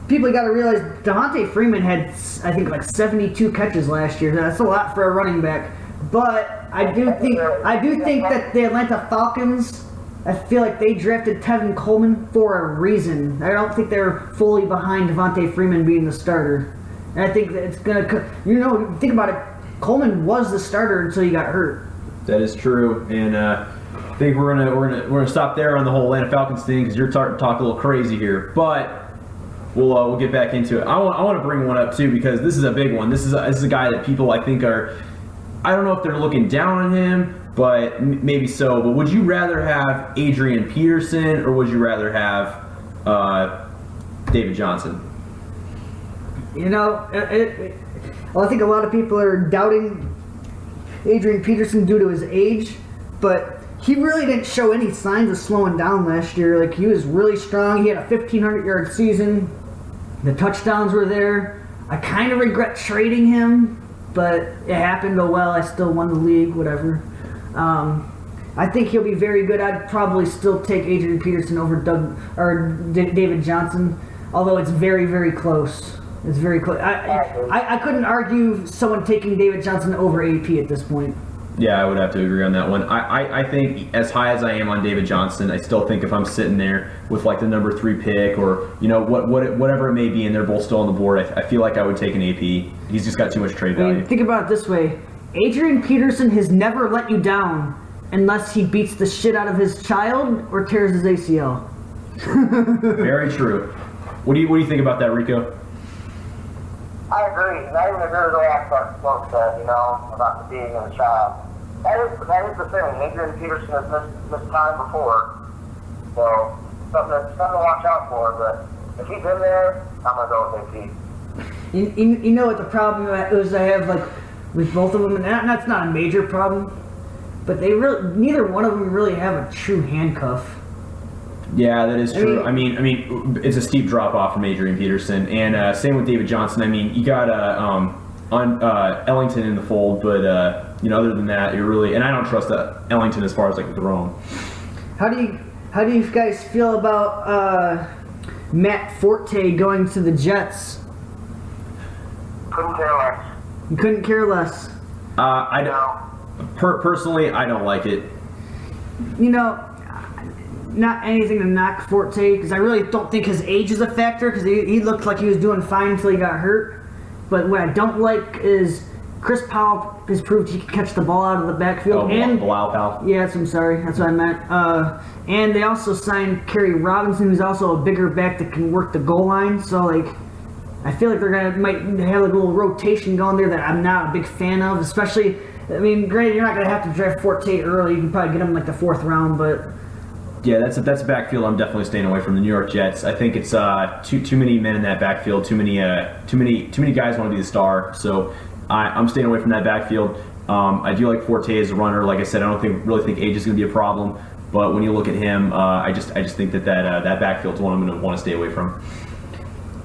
people got to realize Devontae Freeman had, I think, like 72 catches last year. That's a lot for a running back. But I do think that the Atlanta Falcons, I feel like they drafted Tevin Coleman for a reason. I don't think they're fully behind Devontae Freeman being the starter. And I think that it's gonna, think about it. Coleman was the starter until he got hurt. That is true, and I think we're gonna stop there on the whole Atlanta Falcons thing because you're starting to talk a little crazy here. But we'll get back into it. I want to bring one up too because this is a big one. This is a guy that people I think are, I don't know if they're looking down on him, but maybe so. But would you rather have Adrian Peterson or would you rather have David Johnson? Well, I think a lot of people are doubting Adrian Peterson due to his age, but he really didn't show any signs of slowing down last year. Like, he was really strong. He had a 1,500-yard season. The touchdowns were there. I kind of regret trading him, but it happened. Oh well, I still won the league, whatever. I think he'll be very good. I'd probably still take Adrian Peterson over David Johnson, although it's very, very close. It's very close. I couldn't argue someone taking David Johnson over AP at this point. Yeah, I would have to agree on that one. I think as high as I am on David Johnson, I still think if I'm sitting there with like the number 3 pick or whatever it may be, and they're both still on the board, I feel like I would take an AP. He's just got too much trade value. Think about it this way: Adrian Peterson has never let you down unless he beats the shit out of his child or tears his ACL. Very true. What do you think about that, Rico? I agree. And I even agree with the last part Smoke said, about the being of a child. That is the thing. Adrian Peterson has missed time before. So, something to watch out for. But if he's in there, I'm going to go with AP. You know what the problem is I have like with both of them, and that's not a major problem, but neither one of them really have a true handcuff. Yeah, that is true. I mean, it's a steep drop off from Adrian Peterson, and same with David Johnson. I mean, you got Ellington in the fold, but other than that, you're really, and I don't trust Ellington as far as like throwing. How do you guys feel about Matt Forte going to the Jets? Couldn't care less. You couldn't care less. Personally, I don't like it. Not anything to knock Forte, because I really don't think his age is a factor, because he looked like he was doing fine until he got hurt. But what I don't like is Chris Powell has proved he can catch the ball out of the backfield. Wow, pal. Yes, I'm sorry. That's what I meant. And they also signed Kerry Robinson, who's also a bigger back that can work the goal line. So, I feel like might have a little rotation going there that I'm not a big fan of, especially, granted, you're not going to have to draft Forte early. You can probably get him like the 4th round, but... Yeah, that's a backfield I'm definitely staying away from. The New York Jets. I think it's too many men in that backfield. Too many guys want to be the star. So I'm staying away from that backfield. I do like Forte as a runner. Like I said, I don't really think age is going to be a problem. But when you look at him, I just think that backfield's one I'm going to want to stay away from.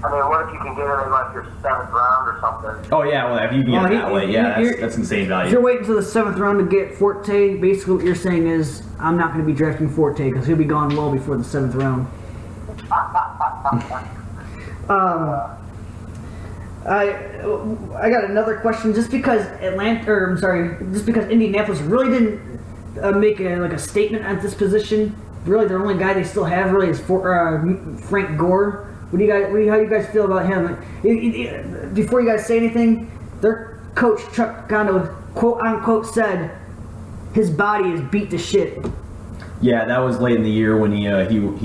What if you can get him in like your 7th round or something? Oh yeah, well if you can get him that way, that's insane value. If you're waiting until the 7th round to get Forte, basically what you're saying is I'm not going to be drafting Forte because he'll be gone well before the 7th round. I got another question. Just because Indianapolis really didn't make a statement at this position, really the only guy they still have really is Frank Gore. How do you guys feel about him? Before you guys say anything, their coach Chuck kind of quote unquote said his body is beat to shit. Yeah, that was late in the year when he had he was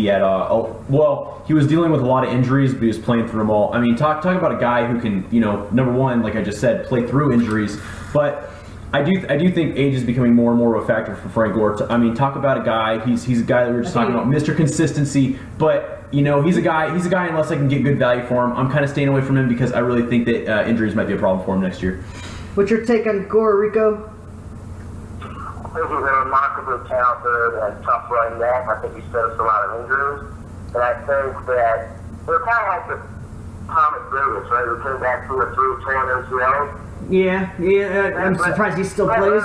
dealing with a lot of injuries, but he was playing through them all. I mean, talk about a guy who can, number one, like I just said, play through injuries. But I do think age is becoming more and more of a factor for Frank Gore. Talk about a guy. He's a guy that we were just talking about, Mr. Consistency. But he's a guy. Unless I can get good value for him, I'm kind of staying away from him because I really think that injuries might be a problem for him next year. What's your take on Gore, Rico? I think he's a remarkably talented and tough running back. I think he set us a lot of injuries. And I think that they're kind of like the Thomas Davis, right? Who came back 2 or 3 torn ACLs. Yeah. I'm surprised he still plays.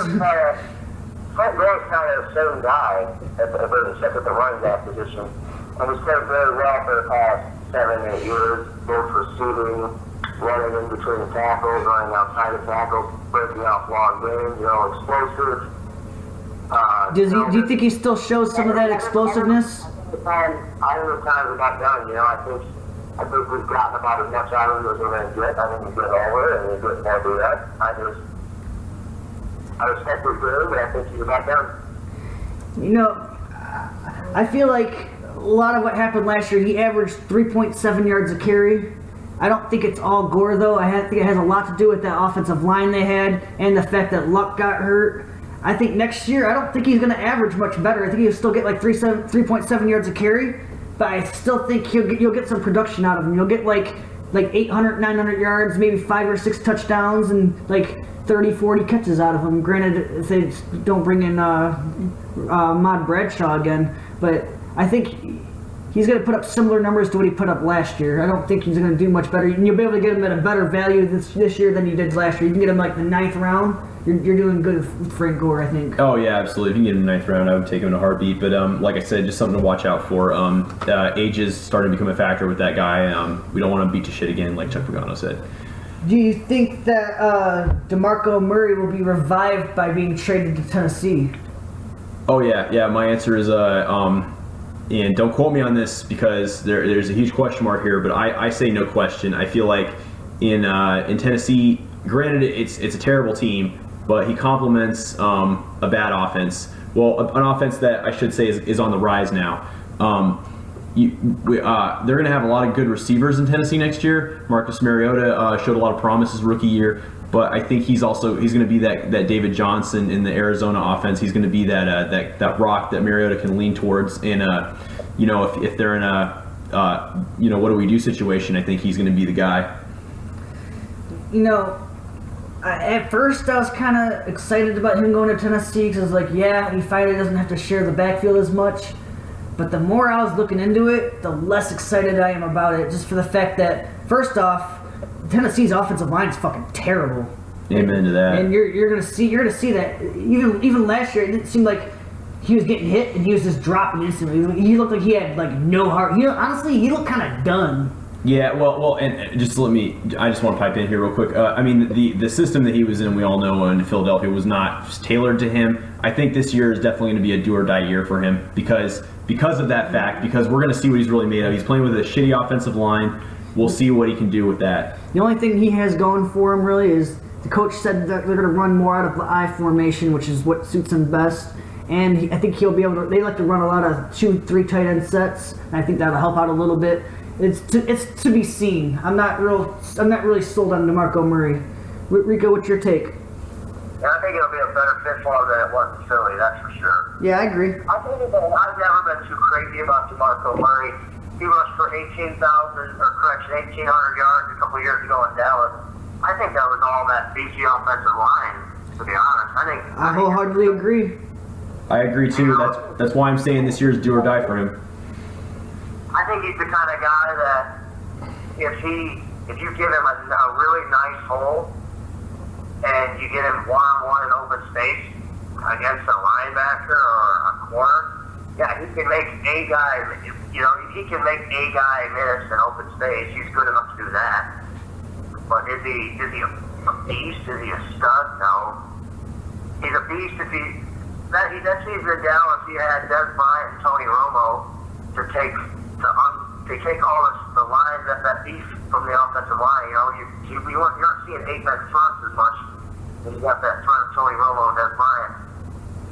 Frank Gore's kind of the same guy, except at the running back position. And he's played very well for the past 7-8 years, both receiving, running in between the tackles, running outside the tackles, breaking off long games, explosive. Do you think he still shows some of that explosiveness? And I think the times are not done. I think we've gotten about as much out of him as we're going to get. I think he's good over it, and he's good more do that. I respect his good, but I think he's about done. I feel like a lot of what happened last year, he averaged 3.7 yards a carry. I don't think it's all Gore, though. I think it has a lot to do with that offensive line they had and the fact that Luck got hurt. I think next year, I don't think he's going to average much better. I think he'll still get like 3.7 yards a carry, but I still think you'll get some production out of him. You'll get like 800, 900 yards, maybe 5 or 6 touchdowns, and like 30, 40 catches out of him. Granted, if they don't bring in Mod Bradshaw again, but I think he's going to put up similar numbers to what he put up last year. I don't think he's going to do much better. And you'll be able to get him at a better value this year than you did last year. You can get him like the 9th round. You're doing good with Frank Gore, I think. Oh, yeah, absolutely. If you can get him in the 9th round, I would take him in a heartbeat. But like I said, just something to watch out for. Age is starting to become a factor with that guy. We don't want to beat to shit again, like Chuck Pagano said. Do you think that DeMarco Murray will be revived by being traded to Tennessee? Oh yeah. My answer is and don't quote me on this because there's a huge question mark here, but I say no question. I feel like in Tennessee, granted it's a terrible team, but he complements a bad offense. Well, an offense that I should say is on the rise now. They're going to have a lot of good receivers in Tennessee next year. Marcus Mariota showed a lot of promise his rookie year, but I think he's going to be that David Johnson in the Arizona offense. He's going to be that rock that Mariota can lean towards. And if they're in a what do we do situation, I think he's going to be the guy. At first I was kind of excited about him going to Tennessee because I was like, yeah, he finally doesn't have to share the backfield as much. But the more I was looking into it, the less excited I am about it, just for the fact that, first off, Tennessee's offensive line is fucking terrible. Amen to that. And you're gonna see that even last year, it didn't seem like he was getting hit and he was just dropping instantly. He looked like he had like no heart. Honestly, he looked kind of done. Yeah, well, and just I just want to pipe in here real quick. I mean, the system that he was in, we all know in Philadelphia was not tailored to him. I think this year is definitely going to be a do or die year for him because of that fact, because we're going to see what he's really made of. He's playing with a shitty offensive line. We'll see what he can do with that. The only thing he has going for him really is the coach said that they're going to run more out of the I formation, which is what suits him best. And I think he'll be able to. They like to run a lot of 2-3 tight end sets, and I think that'll help out a little bit. It's to be seen. I'm not really sold on DeMarco Murray. Rico, what's your take? Yeah, I think it'll be a better fit for him than it was in Philly, that's for sure. Yeah, I agree. I've never been too crazy about DeMarco Murray. He rushed for 1,800 yards a couple of years ago in Dallas. I think that was all that beefy offensive line, to be honest. I wholeheartedly agree. I agree too. That's why I'm saying this year's do or die for him. I think he's the kind of guy that if you give him a really nice hole and you get him one-on-one in open space against a linebacker or a corner, yeah, he can make a guy. He can make a guy miss in open space. He's good enough to do that. But is he a beast? Is he a stud? No. He's a beast if that season in Dallas, he had Des Bryant and Tony Romo to take all the lines that beef from the offensive line. You're not seeing 8-man fronts as much. And you got that front of Tony Romo and Des Bryant.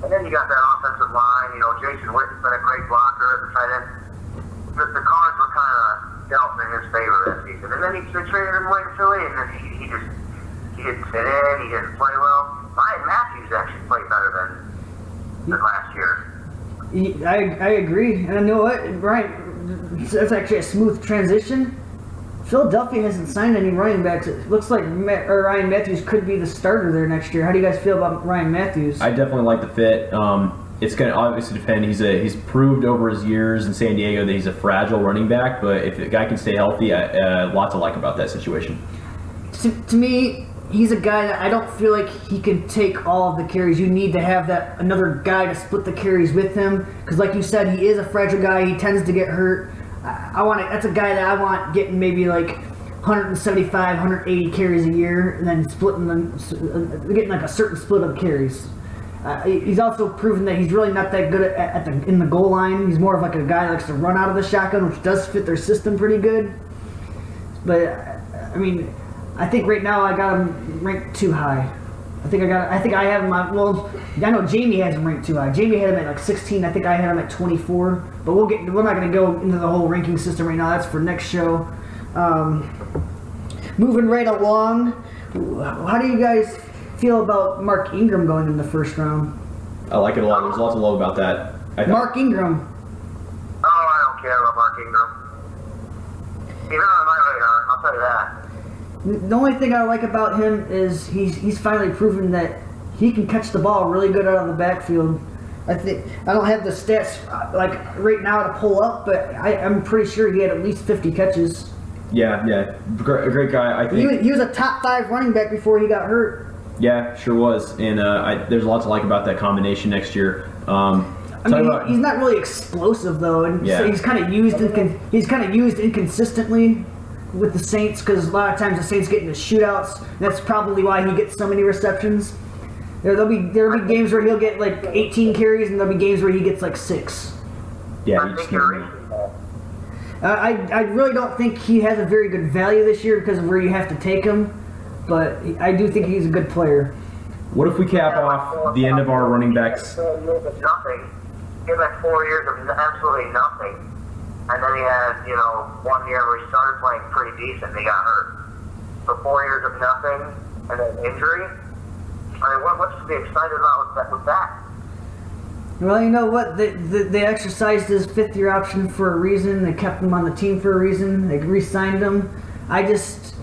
And then you got that offensive line. Jason Witten's been a great blocker at the tight end. The cards were kind of dealt in his favor that season. And then they traded him away to Philly, and then he didn't fit in. He didn't play well. Ryan Matthews actually played better than last year. I agree. And you know what, Brian? That's actually a smooth transition. Philadelphia hasn't signed any running backs. It looks like Ryan Matthews could be the starter there next year. How do you guys feel about Ryan Matthews? I definitely like the fit. It's going to obviously depend. He's proved over his years in San Diego that he's a fragile running back, but if the guy can stay healthy, lots to like about that situation. To me, he's a guy that I don't feel like he can take all of the carries. You need to have another guy to split the carries with him, because like you said, he is a fragile guy. He tends to get hurt. That's a guy that I want getting maybe like 175, 180 carries a year, and then splitting them, getting like a certain split of carries. He's also proven that he's really not that good in the goal line. He's more of like a guy that likes to run out of the shotgun, which does fit their system pretty good. But I mean, I think right now I got him ranked too high. I think I have him. I know Jamie has him ranked too high. Jamie had him at like 16. I think I had him at 24. But we're not going to go into the whole ranking system right now. That's for next show. Moving right along, how do you guys feel about Mark Ingram going in the first round? I like it a lot. There's lots of love about that. Mark Ingram. Oh, I don't care about Mark Ingram. He's not on my radar, I'll tell you that. The only thing I like about him is he's finally proven that he can catch the ball really good out of the backfield. I don't have the stats like right now to pull up, but I'm pretty sure he had at least 50 catches. Yeah, great guy. I think he was a top 5 running back before he got hurt. Yeah, sure was, and there's a lot to like about that combination next year. He's not really explosive though, and so he's kind of used inconsistently. with the Saints because a lot of times the Saints get into shootouts. That's probably why he gets so many receptions. There'll be games where he'll get like 18 carries, and there'll be games where he gets like 6. Yeah, I you think just you're never know. right. I really don't think he has a very good value this year because of where you have to take him, but I do think he's a good player. What if we cap off the end of our running backs? 4 years of nothing. He had like 4 years of absolutely nothing. And then he had, 1 year where he started playing pretty decent and he got hurt. So 4 years of nothing and then injury. I mean, what's to be excited about with that? Well, you know what? They exercised his 5th-year option for a reason. They kept him on the team for a reason. They re-signed him. I just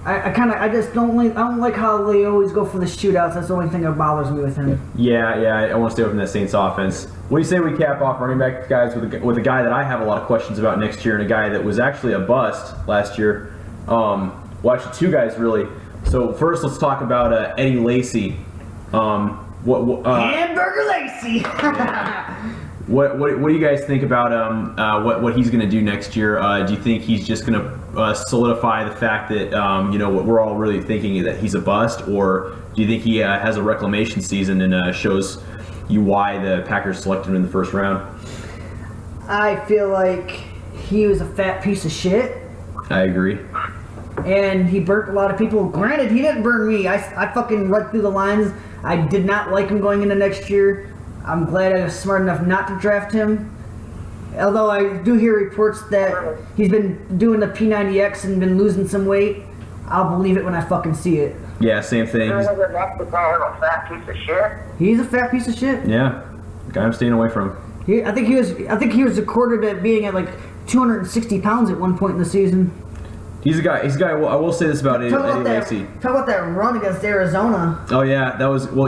don't like how they always go for the shootouts. That's the only thing that bothers me with him. Yeah, I want to stay away from that Saints offense. What do you say we cap off running back guys with a guy that I have a lot of questions about next year and a guy that was actually a bust last year? Well, actually, 2 guys really. So first, let's talk about Eddie Lacy. Hamburger Lacy. What do you guys think about what he's going to do next year? Do you think he's just going to solidify the fact that what we're all really thinking that he's a bust, or do you think he has a reclamation season and shows you why the Packers selected him in the first round? I feel like he was a fat piece of shit. I agree. And he burnt a lot of people. Granted, he didn't burn me. I fucking read through the lines. I did not like him going into next year. I'm glad I was smart enough not to draft him. Although I do hear reports that he's been doing the P90X and been losing some weight. I'll believe it when I fucking see it. Yeah, same thing. You're enough to call him a fat piece of shit? He's a fat piece of shit. Yeah, guy I'm staying away from. I think he was recorded at being at like 260 pounds at one point in the season. He's a guy. Well, I will say this about Eddie Lacy. Talk about that run against Arizona. Oh yeah, that was and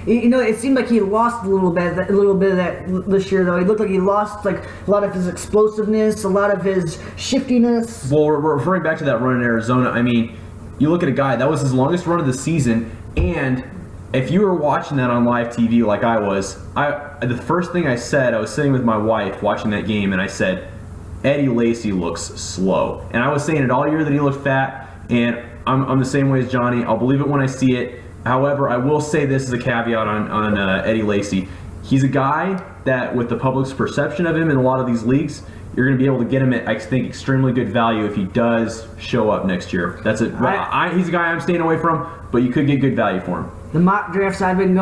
It seemed like he lost a little bit of that this year, though. He looked like he lost like a lot of his explosiveness, a lot of his shiftiness. Well, referring back to that run in Arizona, I mean, you look at a guy that was his longest run of the season, and if you were watching that on live TV like I was, the first thing I said, I was sitting with my wife watching that game, and I said, Eddie Lacy looks slow. And I was saying it all year that he looked fat, and I'm the same way as Johnny. I'll believe it when I see it. However, I will say this as a caveat on Eddie Lacy. He's a guy that, with the public's perception of him in a lot of these leagues, you're going to be able to get him at, I think, extremely good value if he does show up next year. That's it. He's a guy I'm staying away from, but you could get good value for him. The mock drafts I've been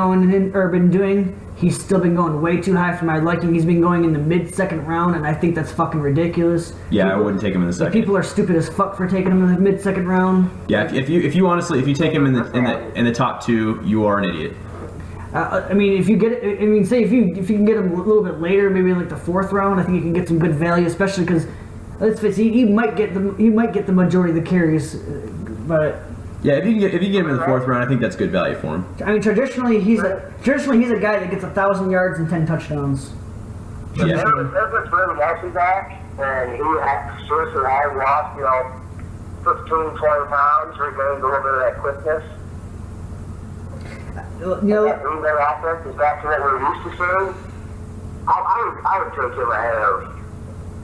doing, he's still been going way too high for my liking. He's been going in the mid-second round, and I think that's fucking ridiculous. Yeah, I wouldn't take him in the second. People are stupid as fuck for taking him in the mid-second round. Yeah, if you honestly, if you take him in the top 2, you are an idiot. If you get, say if you can get him a little bit later, maybe in like the 4th round, I think you can get some good value, especially because let's face it, he might get the majority of the carries, but. Yeah, if you get him in the 4th round, I think that's good value for him. I mean, traditionally he's a guy that gets 1,000 yards and 10 touchdowns. Yeah. There was really healthy back, and he seriously had lost, 15, 20 pounds, regained a little bit of that quickness. Their offense is back to what we're used to seeing. I would take him ahead of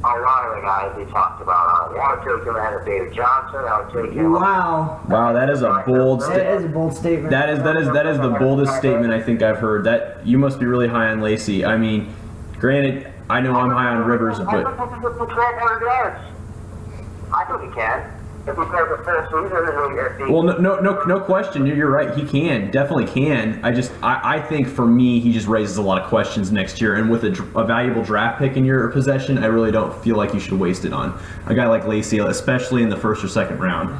a lot of the guys we talked about. I would take him ahead of David Johnson. I would take him. Wow, that is a bold statement. That is a bold statement. That is the boldest statement I think I've heard. That you must be really high on Lacy. I mean, granted, I know I'm high on Rivers, but I think he can get 1,200 yards. I think he can. If he plays the full season, well, no question. You're right. He definitely can. I think for me, he just raises a lot of questions next year. And with a valuable draft pick in your possession, I really don't feel like you should waste it on a guy like Lacy, especially in the 1st or 2nd round.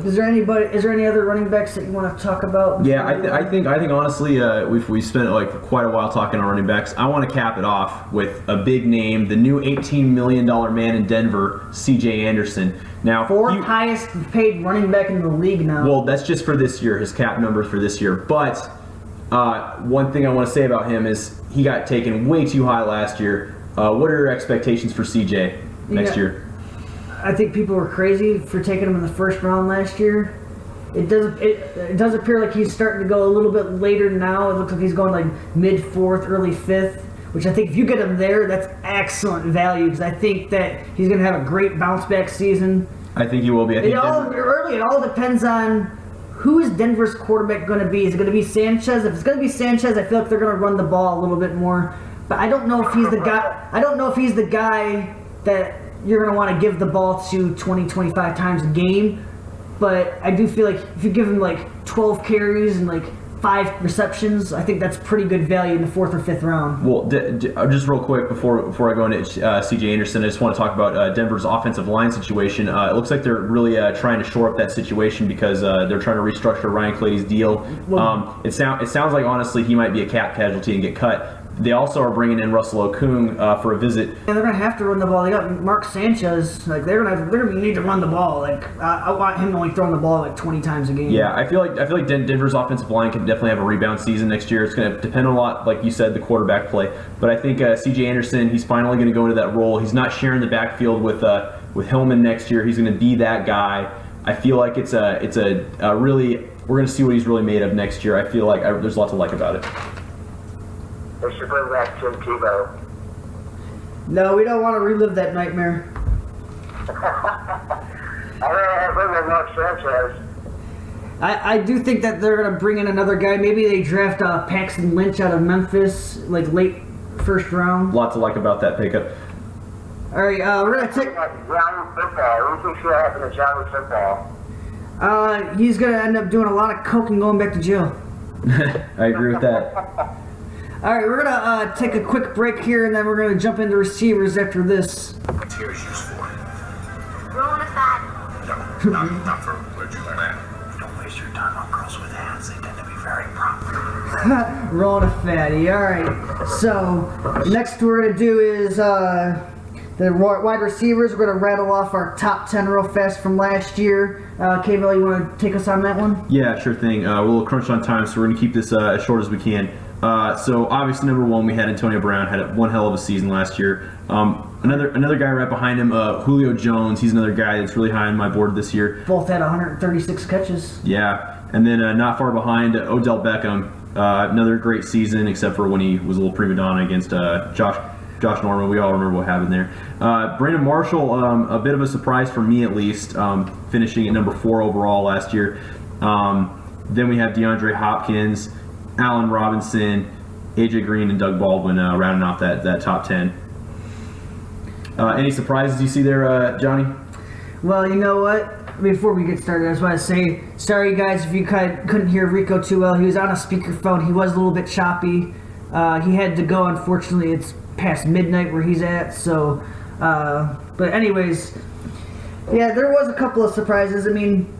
Is there any other running backs that you want to talk about? Yeah, I think honestly, we spent like quite a while talking on running backs. I want to cap it off with a big name, the new $18 million man in Denver, C.J. Anderson. Now, 4th highest paid running back in the league now. Well, that's just for this year, his cap numbers for this year. But one thing I want to say about him is he got taken way too high last year. What are your expectations for C.J. next year? I think people were crazy for taking him in the 1st round last year. It does appear like he's starting to go a little bit later now. It looks like he's going like mid 4th, early 5th, which I think if you get him there, that's excellent value because I think that he's going to have a great bounce back season. I think he will be. I think It all depends on who is Denver's quarterback going to be. Is it going to be Sanchez? If it's going to be Sanchez, I feel like they're going to run the ball a little bit more. But I don't know if he's the guy. I don't know if he's the guy that you're going to want to give the ball to 20, 25 times a game. But I do feel like if you give him like 12 carries and like 5 receptions, I think that's pretty good value in the 4th or 5th round. Well, just real quick before I go into C.J. Anderson, I just want to talk about Denver's offensive line situation. It looks like they're really trying to shore up that situation because they're trying to restructure Ryan Clady's deal. It sounds like honestly he might be a cap casualty and get cut. They also are bringing in Russell Okung for a visit. And they're gonna have to run the ball. They got Mark Sanchez. Like they're gonna need to run the ball. Like I want him only throwing the ball like 20 times a game. Yeah, I feel like Denver's offensive line can definitely have a rebound season next year. It's going to depend a lot, like you said, the quarterback play. But I think C.J. Anderson, he's finally going to go into that role. He's not sharing the backfield with Hillman next year. He's going to be that guy. I feel like it's a really we're going to see what he's really made of next year. I feel like there's a lot to like about it. They should bring back Tim Tebow. No, we don't want to relive that nightmare. I bring in Mark Sanchez. I do think that they're going to bring in another guy. Maybe they draft Paxton Lynch out of Memphis, like late 1st round. Lots to like about that pickup. All right, we're going to take... Johnny Football. What do you think should happen to Johnny Football? He's going to end up doing a lot of coke and going back to jail. I agree with that. All right, we're going to take a quick break here, and then we're going to jump into receivers after this. What's yours used for? Rolling a fat. No, not for allergic man. Don't waste your time on girls with hats. They tend to be very proper. Rolling a fatty. All right. So next we're going to do is the wide receivers. We're going to rattle off our top 10 real fast from last year. K-Mill, you want to take us on that one? Yeah, sure thing. We're a little crunched on time, so we're going to keep this as short as we can. So obviously number 1, we had Antonio Brown, had one hell of a season last year. Another guy right behind him, Julio Jones. He's another guy that's really high on my board this year. Both had 136 catches. Yeah, and then not far behind, Odell Beckham. Another great season, except for when he was a little prima donna against Josh Norman. We all remember what happened there. Brandon Marshall, a bit of a surprise for me at least, finishing at number 4 overall last year. Then we have DeAndre Hopkins, Allen Robinson, AJ Green, and Doug Baldwin rounding off that top 10. Any surprises you see there, Johnny? Well, you know what? Before we get started, I just want to say, sorry guys if you couldn't hear Rico too well. He was on a speakerphone. He was a little bit choppy. He had to go, unfortunately. It's past midnight where he's at. So, but anyways, yeah, there was a couple of surprises. I mean,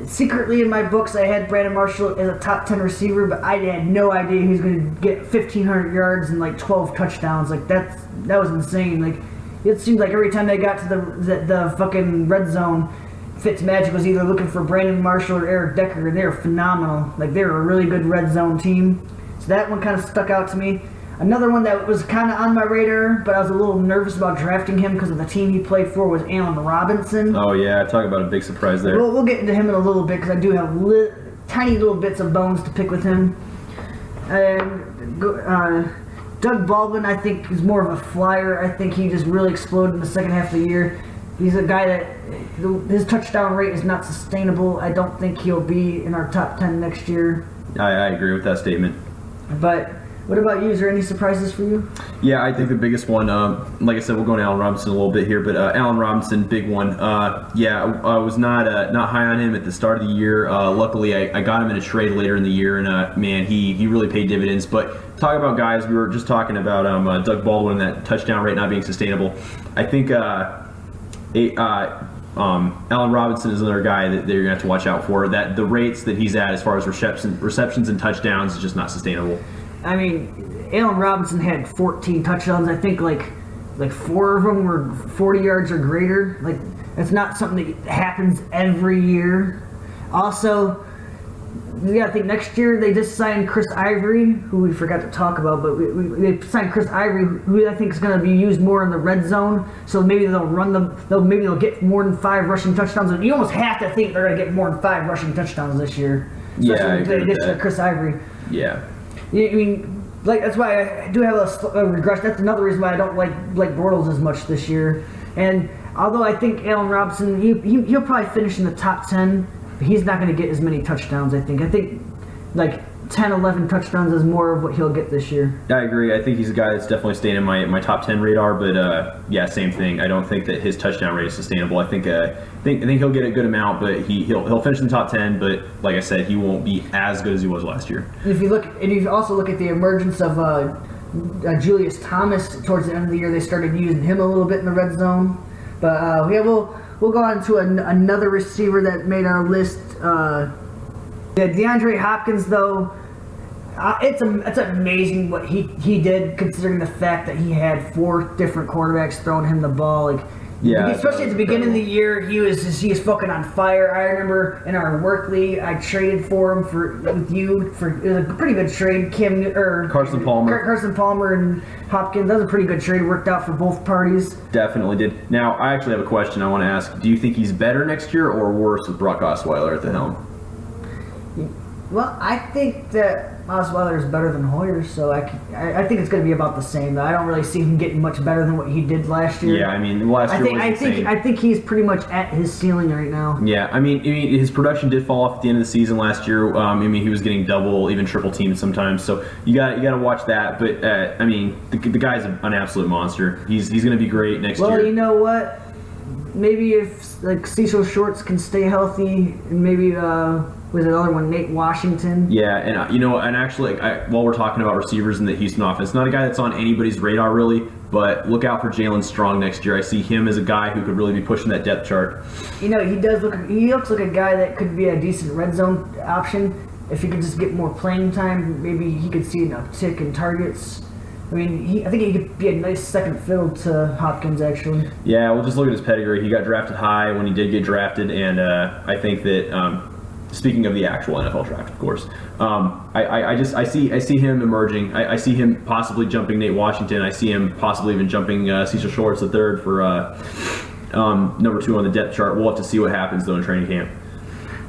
secretly in my books, I had Brandon Marshall as a top 10 receiver, but I had no idea he was going to get 1,500 yards and like 12 touchdowns. Like that was insane. Like it seemed like every time they got to the fucking red zone, Fitzmagic was either looking for Brandon Marshall or Eric Decker, and they were phenomenal. Like they were a really good red zone team. So that one kind of stuck out to me. Another one that was kind of on my radar, but I was a little nervous about drafting him because of the team he played for, was Allen Robinson. Oh yeah, talk about a big surprise there. We'll get into him in a little bit because I do have tiny little bits of bones to pick with him. And Doug Baldwin, I think, is more of a flyer. I think he just really exploded in the second half of the year. He's a guy that his touchdown rate is not sustainable. I don't think he'll be in our top 10 next year. I agree with that statement. But what about you? Is there any surprises for you? Yeah, I think the biggest one, like I said, we'll go into Allen Robinson a little bit here, but Allen Robinson, big one. I was not high on him at the start of the year. Luckily, I got him in a trade later in the year, and man, he really paid dividends. But talk about guys, we were just talking about Doug Baldwin and that touchdown rate not being sustainable. I think Allen Robinson is another guy that you're going to have to watch out for. That the rates that he's at as far as receptions and touchdowns is just not sustainable. I mean, Allen Robinson had 14 touchdowns. I think like 4 of them were 40 yards or greater. Like that's not something that happens every year. Also, I think next year they just signed Chris Ivory, who we forgot to talk about, but they signed Chris Ivory, who I think is going to be used more in the red zone. So maybe they'll get more than 5 rushing touchdowns. And you almost have to think they're going to get more than 5 rushing touchdowns this year. Yeah, I agree with that. Chris Ivory. Yeah. I mean, like that's why I do have a regression. That's another reason why I don't like Bortles as much this year. And although I think Allen Robinson, he'll probably finish in the top 10, but he's not going to get as many touchdowns. I think like 10, 11 touchdowns is more of what he'll get this year. I agree. I think he's a guy that's definitely staying in my top 10 radar, but yeah, same thing. I don't think that his touchdown rate is sustainable. I think he'll get a good amount, but he'll finish in the top 10. But like I said, he won't be as good as he was last year. If you also look at the emergence of Julius Thomas towards the end of the year, they started using him a little bit in the red zone. But yeah, we'll go on to another receiver that made our list. DeAndre Hopkins, though, it's amazing what he did, considering the fact that he had 4 different quarterbacks throwing him the ball. Like, yeah, especially at the beginning of the year, he was fucking on fire. I remember in our work league, I traded for him with you for it was a pretty good trade. Carson Palmer and Hopkins. That was a pretty good trade. It worked out for both parties. Definitely did. Now, I actually have a question I want to ask. Do you think he's better next year or worse with Brock Osweiler at the helm? Well, I think that Osweiler is better than Hoyer, so I think it's going to be about the same. I don't really see him getting much better than what he did last year. Yeah, I mean, last year was insane. I think he's pretty much at his ceiling right now. Yeah, I mean, his production did fall off at the end of the season last year. I mean, he was getting double, even triple teamed sometimes. So you got to watch that. But I mean, the guy's an absolute monster. He's going to be great next year. Well, you know what? Maybe if like Cecil Shorts can stay healthy, and maybe was another one, Nate Washington. Yeah, and and actually, while we're talking about receivers in the Houston offense, not a guy that's on anybody's radar really, but look out for Jalen Strong next year. I see him as a guy who could really be pushing that depth chart. He looks like a guy that could be a decent red zone option. If he could just get more playing time, maybe he could see an uptick in targets. I mean, I think he could be a nice second fiddle to Hopkins, actually. Yeah, well, just look at his pedigree. He got drafted high when he did get drafted, and I think that, speaking of the actual NFL draft, of course, I see him emerging. I see him possibly jumping Nate Washington. I see him possibly even jumping Cecil Shorts the third for number 2 on the depth chart. We'll have to see what happens, though, in training camp.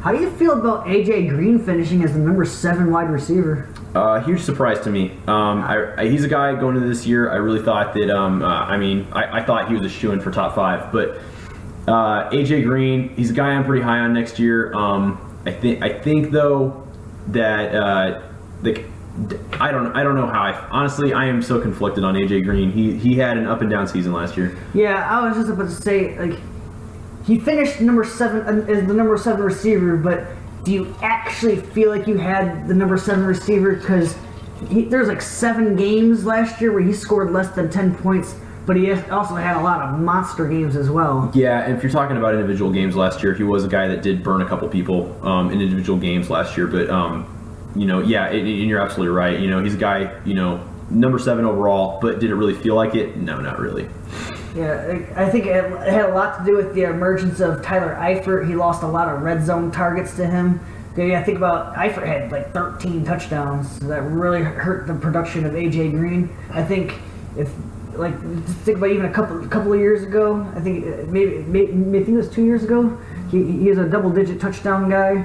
How do you feel about A.J. Green finishing as the number 7 wide receiver? Huge surprise to me. He's a guy going into this year. I really thought that. I thought he was a shoo-in for top 5. But AJ Green, he's a guy I'm pretty high on next year. I think though that I don't know how. Honestly, I am so conflicted on AJ Green. He had an up and down season last year. Yeah, I was just about to say, like, he finished number 7 as the number 7 receiver, but do you actually feel like you had the number 7 receiver? Because there's like 7 games last year where he scored less than 10 points, but he also had a lot of monster games as well. Yeah, and if you're talking about individual games last year, he was a guy that did burn a couple people in individual games last year. But yeah, and you're absolutely right. He's a guy, number 7 overall, but did it really feel like it? No, not really. Yeah, I think it had a lot to do with the emergence of Tyler Eifert. He lost a lot of red zone targets to him. I think about Eifert had like 13 touchdowns, so that really hurt the production of AJ Green. I think just think about even a couple of years ago. I think maybe it was 2 years ago. He was a double-digit touchdown guy,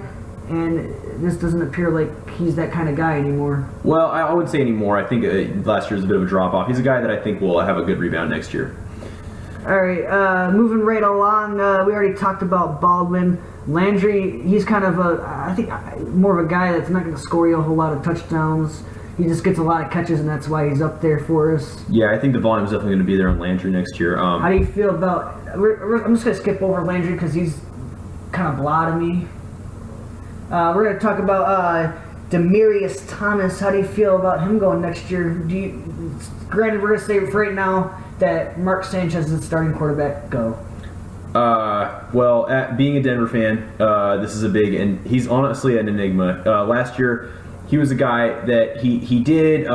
and this doesn't appear like he's that kind of guy anymore. Well, I wouldn't say anymore. I think last year was a bit of a drop-off. He's a guy that I think will have a good rebound next year. All right, moving right along, we already talked about Baldwin. Landry, he's kind of I think more of a guy that's not going to score you a whole lot of touchdowns. He just gets a lot of catches, and that's why he's up there for us. Yeah, I think the volume's definitely going to be there on Landry next year. How do you feel about... I'm just going to skip over Landry because he's kind of blah to me. We're going to talk about Demaryius Thomas. How do you feel about him going next year? Granted, we're going to say for right now that Mark Sanchez is the starting quarterback. Go. Well, being a Denver fan, this is a big, and he's honestly an enigma. Last year, he was a guy that he did,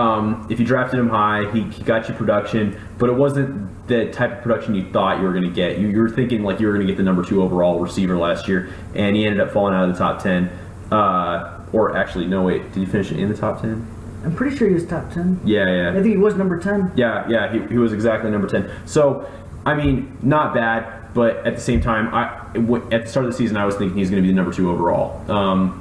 if you drafted him high, he got you production, but it wasn't the type of production you thought you were going to get. You were thinking like you were going to get the number 2 overall receiver last year, and he ended up falling out of the top 10. Or actually, no, wait, did he finish in the top 10? I'm pretty sure he was top 10. Yeah. I think he was number 10. Yeah, he was exactly number 10. So, I mean, not bad, but at the same time, at the start of the season, I was thinking he's going to be the number 2 overall,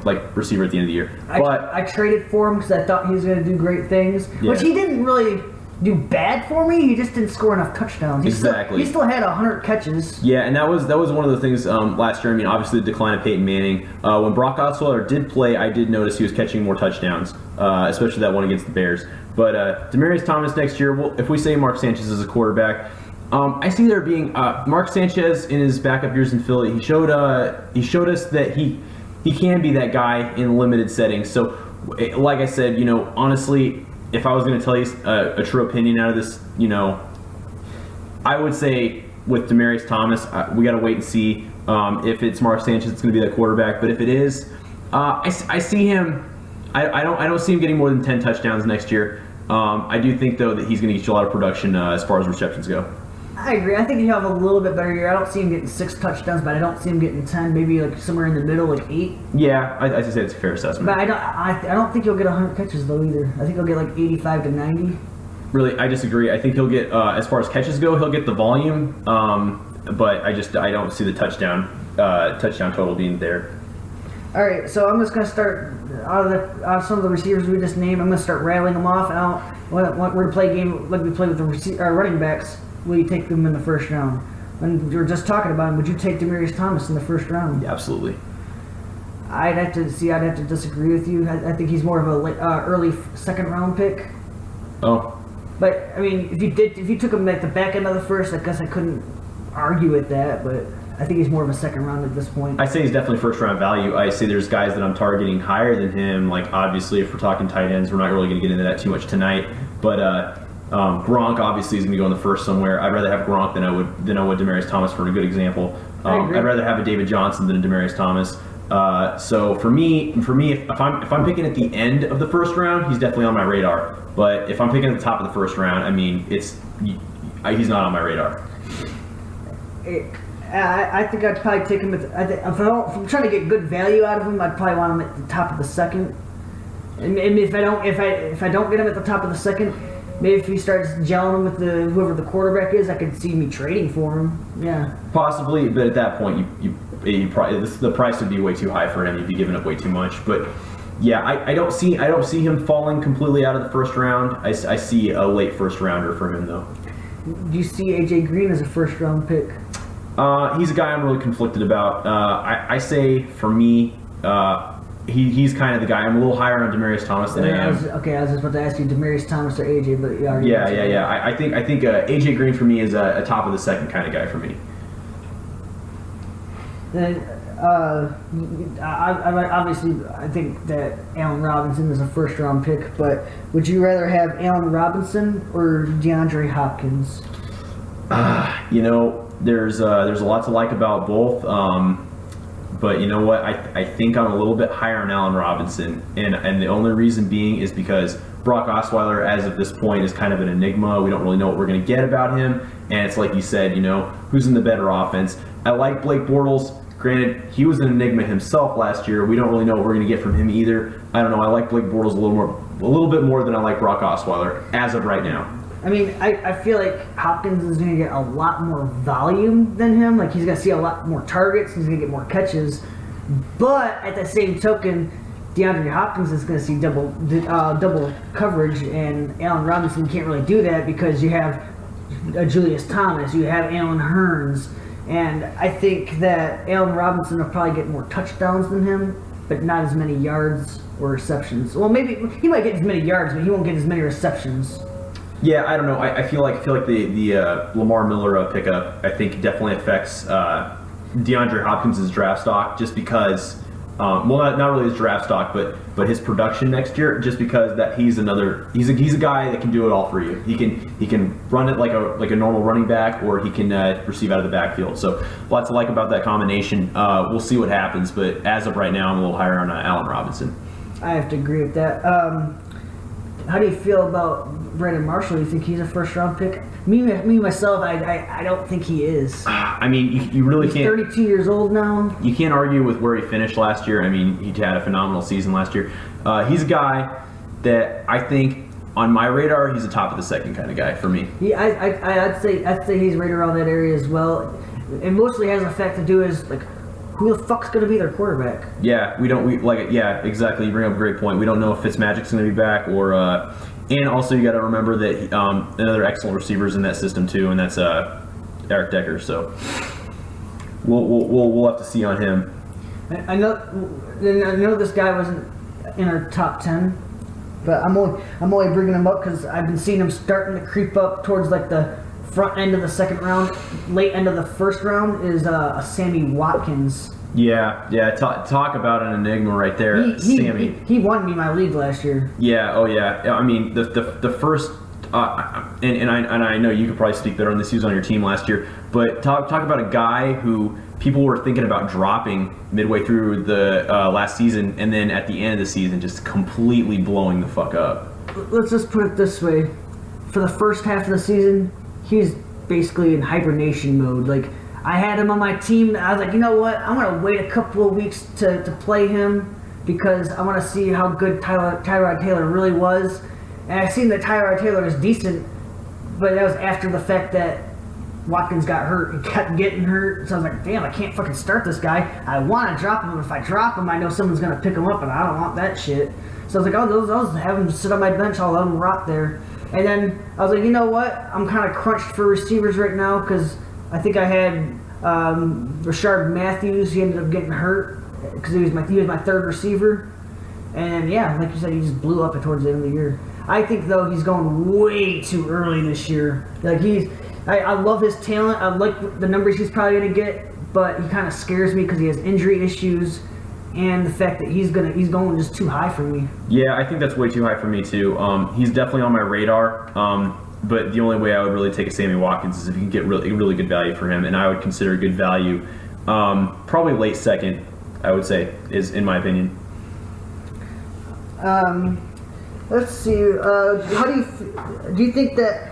like receiver at the end of the year. But I traded for him because I thought he was going to do great things, which he didn't really do bad for me. He just didn't score enough touchdowns. He still had 100 catches. Yeah, and that was one of the things last year. I mean, obviously the decline of Peyton Manning. When Brock Osweiler did play, I did notice he was catching more touchdowns, especially that one against the Bears. But Demaryius Thomas next year, well, if we say Mark Sanchez is a quarterback, I see there being Mark Sanchez in his backup years in Philly. He showed us that he can be that guy in limited settings. So, like I said, honestly, if I was going to tell you a true opinion out of this, I would say with Demaryius Thomas, we got to wait and see if it's Mark Sanchez that's going to be that quarterback. But if it is, I see him. I don't see him getting more than 10 touchdowns next year. I do think though that he's going to get you a lot of production as far as receptions go. I agree. I think he'll have a little bit better year. I don't see him getting 6 touchdowns, but I don't see him getting 10. Maybe like somewhere in the middle, like 8. Yeah, I'd say it's a fair assessment. But I don't think he'll get 100 catches though either. I think he'll get like 85 to 90. Really, I disagree. I think he'll get as far as catches go, he'll get the volume. But I don't see the touchdown total being there. All right, so I'm just gonna start out of some of the receivers we just named. I'm gonna start rattling them off, and we're gonna play a game like we play with the running backs. Will you take them in the first round? When we were just talking about him, would you take Demaryius Thomas in the first round? Yeah, absolutely. I'd have to disagree with you. I think he's more of a early second round pick. Oh. But I mean, if you took him at the back end of the first, I guess I couldn't argue with that. But I think he's more of a second round at this point. I say he's definitely first round value. I say there's guys that I'm targeting higher than him. Like obviously, if we're talking tight ends, we're not really going to get into that too much tonight. But Gronk obviously is going to go in the first somewhere. I'd rather have Gronk than I would Demaryius Thomas, for a good example. I'd rather have a David Johnson than a Demaryius Thomas. So for me, if I'm picking at the end of the first round, he's definitely on my radar. But if I'm picking at the top of the first round, I mean, he's not on my radar. I think I'd probably take him if I'm trying to get good value out of him, I'd probably want him at the top of the second. And if I don't get him at the top of the second, maybe if he starts gelling with whoever the quarterback is, I could see me trading for him. Yeah. Possibly, but at that point, you probably the price would be way too high for him. You'd be giving up way too much. But yeah, I don't see him falling completely out of the first round. I see a late first rounder for him though. Do you see AJ Green as a first round pick? He's a guy I'm really conflicted about. I say for me, he's kind of the guy. I'm a little higher on Demaryius Thomas than I am. I was just about to ask you Demaryius Thomas or AJ, but you already answered. Yeah. I think AJ Green for me is a top of the second kind of guy for me. Then, I think that Allen Robinson is a first round pick, but would you rather have Allen Robinson or DeAndre Hopkins? There's a lot to like about both. But you know what? I think I'm a little bit higher on Allen Robinson, and the only reason being is because Brock Osweiler, as of this point, is kind of an enigma. We don't really know what we're going to get about him, and it's like you said, who's in the better offense? I like Blake Bortles. Granted, he was an enigma himself last year. We don't really know what we're going to get from him either. I don't know. I like Blake Bortles a little bit more than I like Brock Osweiler as of right now. I mean, I feel like Hopkins is going to get a lot more volume than him. Like, he's going to see a lot more targets. He's going to get more catches. But at the same token, DeAndre Hopkins is going to see double coverage, and Allen Robinson can't really do that because you have Julius Thomas, you have Allen Hurns, and I think that Allen Robinson will probably get more touchdowns than him, but not as many yards or receptions. Well, maybe he might get as many yards, but he won't get as many receptions. Yeah, I don't know. I feel like the Lamar Miller pickup, I think, definitely affects DeAndre Hopkins' draft stock, just because, not really his draft stock, but his production next year, just because that he's a guy that can do it all for you. He can run it like a normal running back, or he can receive out of the backfield. So lots to like about that combination. We'll see what happens, but as of right now, I'm a little higher on Allen Robinson. I have to agree with that. How do you feel about Brandon Marshall? Do you think he's a first-round pick? Me myself, I don't think he is. I mean, you really can't. He's 32 years old now. You can't argue with where he finished last year. I mean, he had a phenomenal season last year. He's a guy that I think, on my radar, he's a top of the second kind of guy for me. Yeah, I'd say he's right around that area as well. it mostly has the fact to do is like, who the fuck's gonna be their quarterback? Yeah, exactly. You bring up a great point. We don't know if Fitzmagic's going to be back or, and also you got to remember that another excellent receiver's in that system too, and that's Eric Decker. So we'll have to see on him. I know this guy wasn't in our top 10, but I'm only bringing him up because I've been seeing him starting to creep up towards like the front end of the second round, late end of the first round is Sammy Watkins. Yeah. Talk about an enigma right there, Sammy. He won me my league last year. Yeah. Oh yeah. I mean the first. And I know you could probably speak better on this. He was on your team last year, but talk about a guy who people were thinking about dropping midway through the last season, and then at the end of the season just completely blowing the fuck up. Let's just put it this way: for the first half of the season, he's basically in hibernation mode. Like, I had him on my team. I was like, you know what? I'm gonna wait a couple of weeks to play him because I want to see how good Tyrod Taylor really was. And I seen that Tyrod Taylor was decent, but that was after the fact that Watkins got hurt and kept getting hurt. So I was like, damn, I can't fucking start this guy. I want to drop him. If I drop him, I know someone's going to pick him up, and I don't want that shit. So I was like, I'll have him sit on my bench. I'll let him rot there. And then I was like, you know what? I'm kind of crunched for receivers right now because I think I had Rashard Matthews. He ended up getting hurt because he was my third receiver. And yeah, like you said, he just blew up towards the end of the year. I think though he's going way too early this year. Like I love his talent. I like the numbers he's probably gonna get, but he kind of scares me because he has injury issues and the fact that he's going just too high for me. Yeah, I think that's way too high for me too. He's definitely on my radar. But the only way I would really take a Sammy Watkins is if you can get really good value for him, and I would consider good value probably late second. I would say is in my opinion. Let's see. How do you think that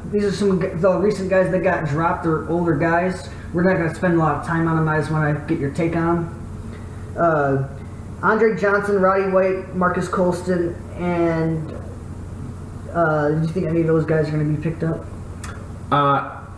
these are some the recent guys that got dropped? They're older guys. We're not going to spend a lot of time on them. I just want to get your take on them. Andre Johnson, Roddy White, Marcus Colston, and do you think any of those guys are going to be picked up?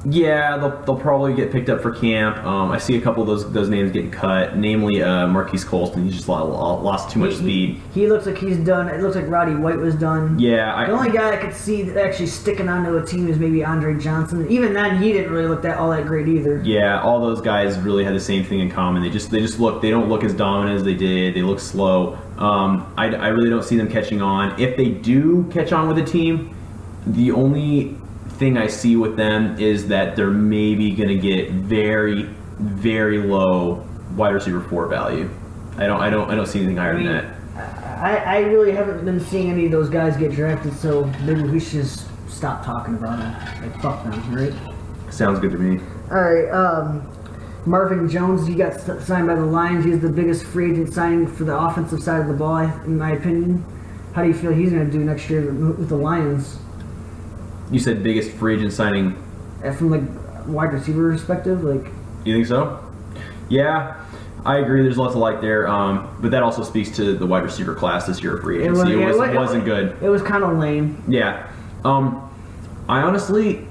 Yeah, they'll probably get picked up for camp. I see a couple of those names getting cut, namely Marquise Colston. He's just lost too much speed. He looks like he's done. It looks like Roddy White was done. Yeah. The only guy I could see actually sticking onto a team is maybe Andre Johnson. Even then, he didn't really look all that great either. Yeah, all those guys really had the same thing in common. They don't look as dominant as they did. They look slow. I really don't see them catching on. If they do catch on with a team, the only thing I see with them is that they're maybe going to get very, very low wide receiver 4 value. I don't see anything higher than that. I really haven't been seeing any of those guys get drafted, so maybe we should just stop talking about them. Like, fuck them, right? Sounds good to me. All right, Marvin Jones, he got signed by the Lions. He's the biggest free agent signing for the offensive side of the ball, in my opinion. How do you feel he's going to do next year with the Lions? You said biggest free agent signing from like wide receiver perspective, like. You think so? Yeah, I agree. There's lots of like there, but that also speaks to the wide receiver class this year of free agency. It wasn't good. It was kind of lame. Yeah, I honestly,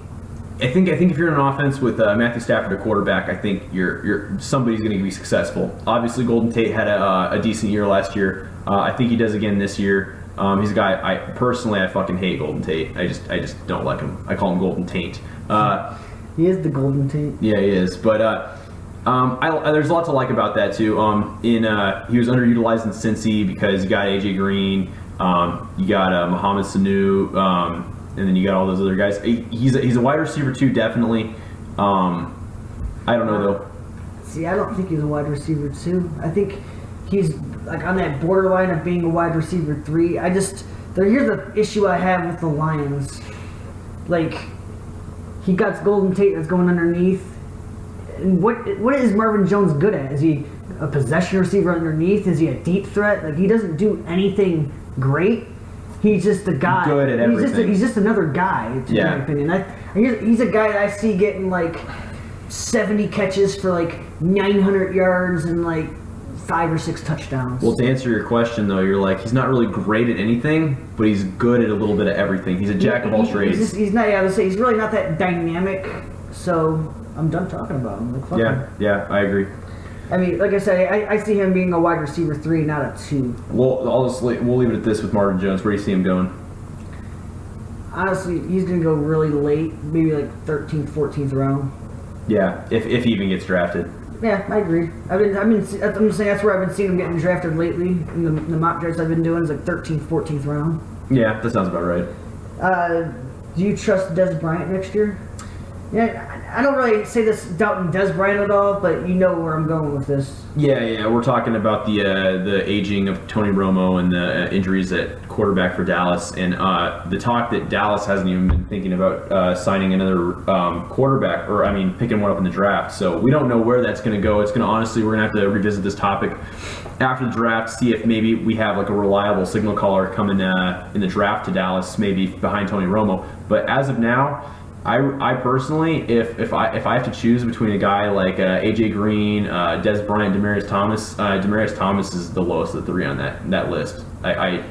I think if you're in an offense with Matthew Stafford, a quarterback, I think you're somebody's going to be successful. Obviously, Golden Tate had a decent year last year. I think he does again this year. He's a guy I fucking hate Golden Tate. I just don't like him. I call him Golden Tate. He is the Golden Tate. Yeah, he is. But there's a lot to like about that too. He was underutilized in Cincy because you got AJ Green, you got Mohamed Sanu, and then you got all those other guys. He's a wide receiver too, definitely. I don't know though. See, I don't think he's a wide receiver too. I think he's like on that borderline of being a wide receiver 3. Here's the issue I have with the Lions. Like, he got Golden Tate that's going underneath. And what is Marvin Jones good at? Is he a possession receiver underneath? Is he a deep threat? Like, he doesn't do anything great. He's just a guy. Good at everything. He's just another guy, in my opinion. He's a guy that I see getting like 70 catches for like 900 yards and like 5 or 6 touchdowns. Well, to answer your question, though, you're like, he's not really great at anything, but he's good at a little bit of everything. He's a jack of all trades. He's not. Yeah, I would say he's really not that dynamic. So I'm done talking about him. Like, fuck him. Yeah, I agree. I mean, like I said, I see him being a wide receiver 3, not a 2. We'll leave it at this with Marvin Jones. Where do you see him going? Honestly, he's going to go really late, maybe like 13th, 14th round. Yeah, if he even gets drafted. Yeah, I agree. I'm just saying that's where I've been seeing him getting drafted lately. In the mock drafts I've been doing is like 13th, 14th round. Yeah, that sounds about right. Do you trust Des Bryant next year? Yeah, I don't really say this doubting Des Bryant at all, but you know where I'm going with this. Yeah, we're talking about the aging of Tony Romo and the injuries at quarterback for Dallas, and the talk that Dallas hasn't even been thinking about signing another quarterback, or picking one up in the draft. So we don't know where that's going to go. We're going to have to revisit this topic after the draft, see if maybe we have like a reliable signal caller coming in the draft to Dallas, maybe behind Tony Romo. But as of now, I personally, if I have to choose between a guy like AJ Green, Des Bryant, Demaryius Thomas is the lowest of the 3 on that list. I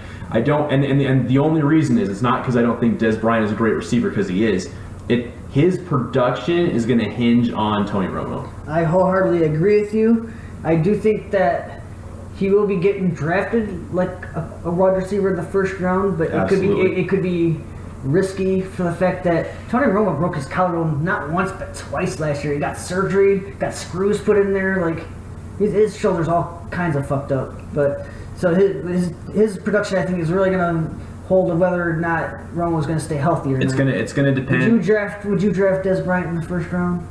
don't, and the only reason is it's not because I don't think Des Bryant is a great receiver, because he is. His production is going to hinge on Tony Romo. I wholeheartedly agree with you. I do think that he will be getting drafted like a wide receiver in the first round, but it could be risky for the fact that Tony Romo broke his collarbone not once but twice last year. He got surgery, got screws put in there, like his shoulder's all kinds of fucked up. But so his production, I think, is really gonna hold of whether or not Romo's gonna stay healthy or it's not. It's gonna depend. Would you draft Des Bryant in the first round?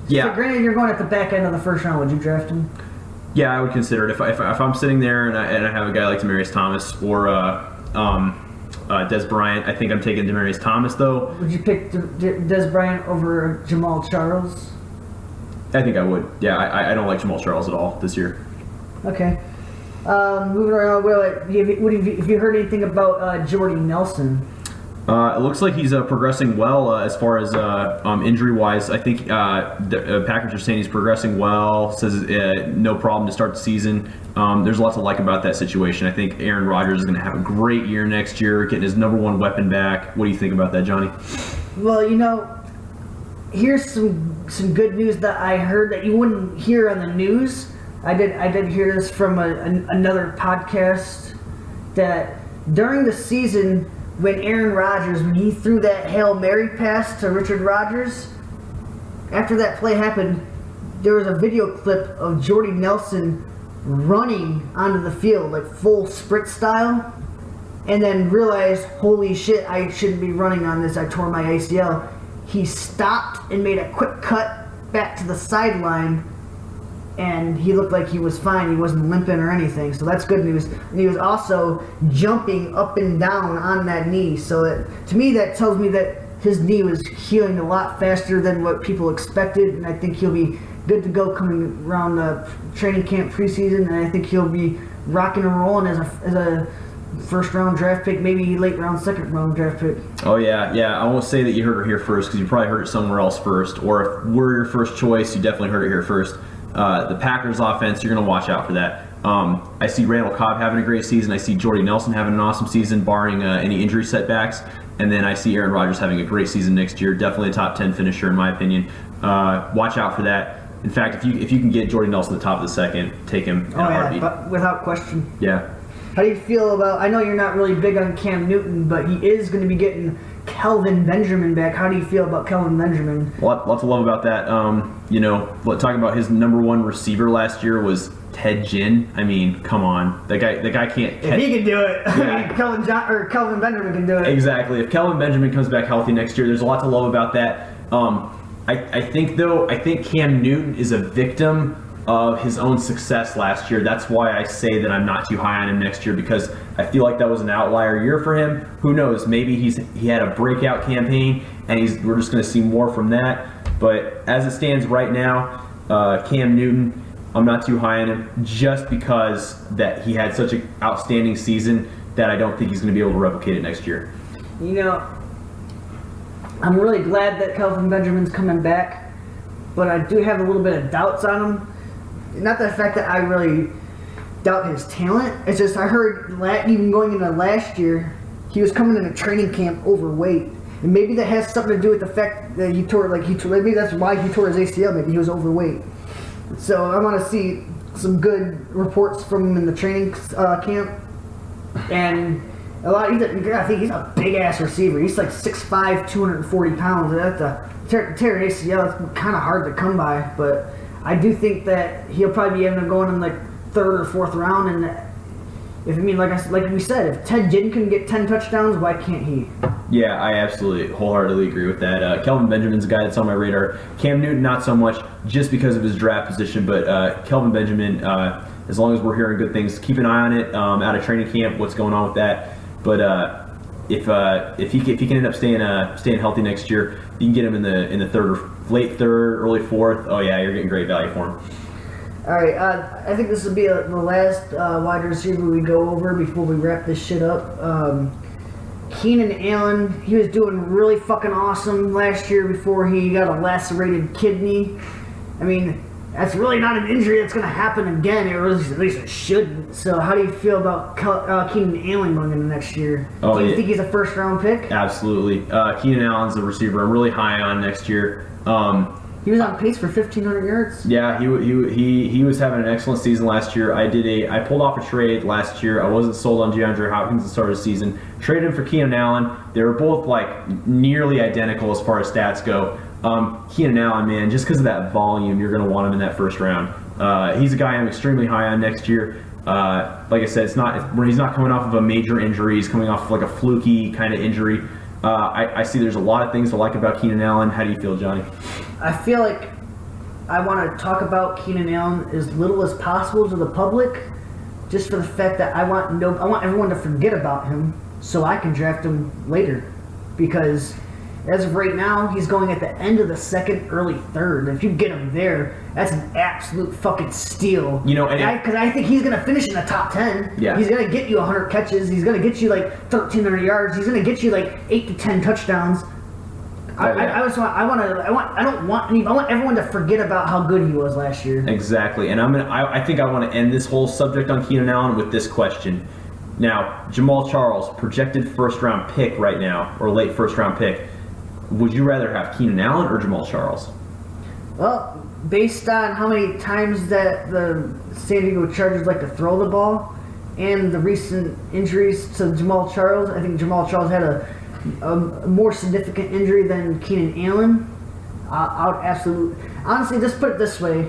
Yeah. So granted, you're going at the back end of the first round. Would you draft him? Yeah, I would consider it if I'm sitting there and I have a guy like Demaryius Thomas or Des Bryant. I think I'm taking Demaryius Thomas, though. Would you pick Des Bryant over Jamal Charles? I think I would. Yeah, I don't like Jamal Charles at all this year. Okay. Moving around, have you heard anything about Jordy Nelson? It looks like he's progressing well as far as injury-wise. I think the Packers are saying he's progressing well. Says no problem to start the season. There's lots to like about that situation. I think Aaron Rodgers is going to have a great year next year, getting his number 1 weapon back. What do you think about that, Johnny? Well, here's some good news that I heard that you wouldn't hear on the news. I did hear this from another podcast that during the season, when Aaron Rodgers, when he threw that Hail Mary pass to Richard Rodgers, after that play happened, there was a video clip of Jordy Nelson running onto the field, like full sprint style, and then realized, holy shit, I shouldn't be running on this, I tore my ACL. He stopped and made a quick cut back to the sideline, and he looked like he was fine. He wasn't limping or anything, so that's good news. And he was also jumping up and down on that knee, so to me that tells me that his knee was healing a lot faster than what people expected, and I think he'll be good to go coming around the training camp preseason, and I think he'll be rocking and rolling as a first round draft pick, maybe late round second round draft pick. Oh yeah. I won't say that you heard it here first, because you probably heard it somewhere else first, or if we're your first choice, you definitely heard it here first. The Packers offense, you're going to watch out for that. I see Randall Cobb having a great season. I see Jordy Nelson having an awesome season, barring any injury setbacks. And then I see Aaron Rodgers having a great season next year. Definitely a top 10 finisher, in my opinion. Watch out for that. In fact, if you can get Jordy Nelson at the top of the second, take him in a heartbeat. But without question. Yeah. How do you feel about, I know you're not really big on Cam Newton, but he is going to be getting Kelvin Benjamin back. How do you feel about Kelvin Benjamin? Lots to love about that. Talking about his number 1 receiver last year was Ted Ginn. I mean, come on, that guy can't. If he can do it, Yeah. Kelvin Benjamin can do it. Exactly. If Kelvin Benjamin comes back healthy next year, there's a lot to love about that. I think Cam Newton is a victim of his own success last year. That's why I say that I'm not too high on him next year, because I feel like that was an outlier year for him. Who knows? Maybe he had a breakout campaign, and we're just going to see more from that. But as it stands right now, Cam Newton, I'm not too high on him, just because that he had such an outstanding season that I don't think he's going to be able to replicate it next year. I'm really glad that Kelvin Benjamin's coming back, but I do have a little bit of doubts on him. Not the fact that I really doubt his talent. It's just I heard even going into last year, he was coming into training camp overweight. And maybe that has something to do with the fact that maybe that's why he tore his ACL. Maybe he was overweight. So I want to see some good reports from him in the training camp. And I think he's a big ass receiver. He's like 6'5", 240 pounds. That's a tear ACL. It's kind of hard to come by, but I do think that he'll probably be ending up going in like 3rd or 4th round. And like we said, if Ted Ginn can get 10 touchdowns, why can't he? Yeah, I absolutely wholeheartedly agree with that. Kelvin Benjamin's a guy that's on my radar. Cam Newton, not so much, just because of his draft position, but Kelvin Benjamin, as long as we're hearing good things, keep an eye on it out of training camp, what's going on with that. But if he can end up staying healthy next year, you can get him in the late 3rd, early 4th. Oh yeah, you're getting great value for him. All right, I think this will be the last wide receiver we go over before we wrap this shit up. Keenan Allen, he was doing really fucking awesome last year before he got a lacerated kidney. I mean, that's really not an injury that's going to happen again, or at least it shouldn't. So how do you feel about Keenan Allen going into next year? Do you think he's a 1st-round pick? Absolutely. Keenan Allen's a receiver I'm really high on next year. He was on pace for 1,500 yards. Yeah, he was having an excellent season last year. I pulled off a trade last year. I wasn't sold on DeAndre Hopkins at the start of the season. Traded him for Keenan Allen. They were both like nearly identical as far as stats go. Keenan Allen, man, just because of that volume, you're going to want him in that 1st round. He's a guy I'm extremely high on next year. Like I said, he's not coming off of a major injury. He's coming off of like a fluky kind of injury. I see there's a lot of things to like about Keenan Allen. How do you feel, Johnny? I feel like I want to talk about Keenan Allen as little as possible to the public, just for the fact that I want everyone to forget about him so I can draft him later. Because as of right now, he's going at the end of the 2nd, early 3rd. If you get him there, that's an absolute fucking steal. Because I think he's going to finish in the top 10. Yeah. He's going to get you 100 catches. He's going to get you like 1,300 yards. He's going to get you like 8 to 10 touchdowns. I want everyone to forget about how good he was last year. Exactly, and I think I want to end this whole subject on Keenan Allen with this question. Now, Jamal Charles, projected 1st-round pick right now, or late 1st-round pick. Would you rather have Keenan Allen or Jamal Charles? Well, based on how many times that the San Diego Chargers like to throw the ball and the recent injuries to Jamal Charles, I think Jamal Charles had a more significant injury than Keenan Allen. I would absolutely... Honestly, just put it this way.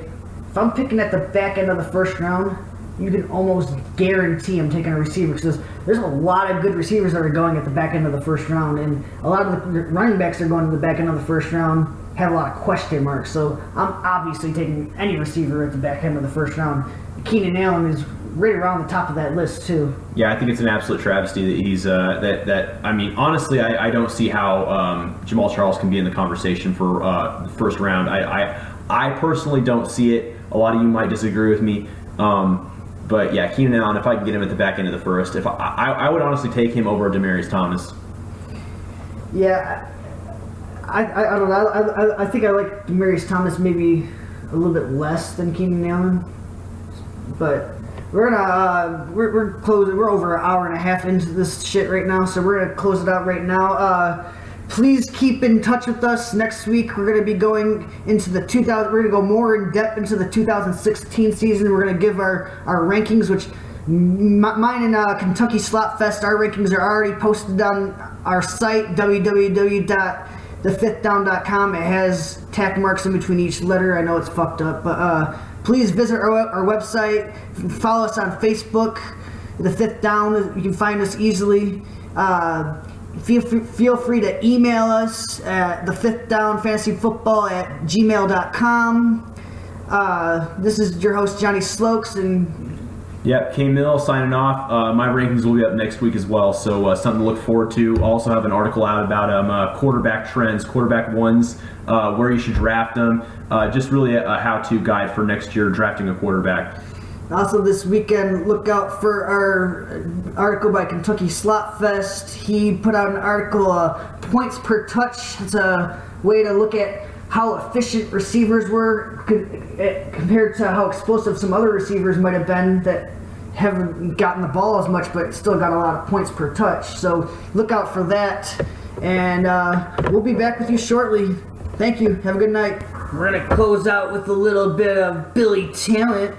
If I'm picking at the back end of the 1st round, you can almost guarantee I'm taking a receiver, because there's a lot of good receivers that are going at the back end of the 1st round, and a lot of the running backs that are going to the back end of the 1st round have a lot of question marks. So I'm obviously taking any receiver at the back end of the 1st round. Keenan Allen is right around the top of that list too. Yeah, I think it's an absolute travesty that he's I mean, honestly, I don't see how Jamal Charles can be in the conversation for the 1st round. I personally don't see it. A lot of you might disagree with me. But yeah, Keenan Allen, if I can get him at the back end of the 1st, if I would honestly take him over Demaryius Thomas. Yeah, I don't know. I think I like Demaryius Thomas maybe a little bit less than Keenan Allen, but we're closing. We're over an hour and a half into this shit right now, so we're gonna close it out right now. Please keep in touch with us. Next week we're going to be going into the we're going to go more in depth into the 2016 season. We're going to give our rankings, which mine and Kentucky Slop Fest, our rankings are already posted on our site, www.thefifthdown.com. It has tack marks in between each letter. I know it's fucked up, but please visit our website. Follow us on Facebook, The Fifth Down. You can find us easily. Feel free to email us at thefifthdownfantasyfootball@gmail.com. This is your host, Johnny Slokes, and Yep, K Mill signing off. My rankings will be up next week as well, so something to look forward to. I'll also have an article out about quarterback trends, quarterback ones, where you should draft them. Just really a how-to guide for next year drafting a quarterback. Also this weekend, look out for our article by Kentucky Slop Fest. He put out an article, points per touch. It's a way to look at how efficient receivers were compared to how explosive some other receivers might have been that haven't gotten the ball as much but still got a lot of points per touch. So look out for that. And we'll be back with you shortly. Thank you. Have a good night. We're going to close out with a little bit of Billy Talent.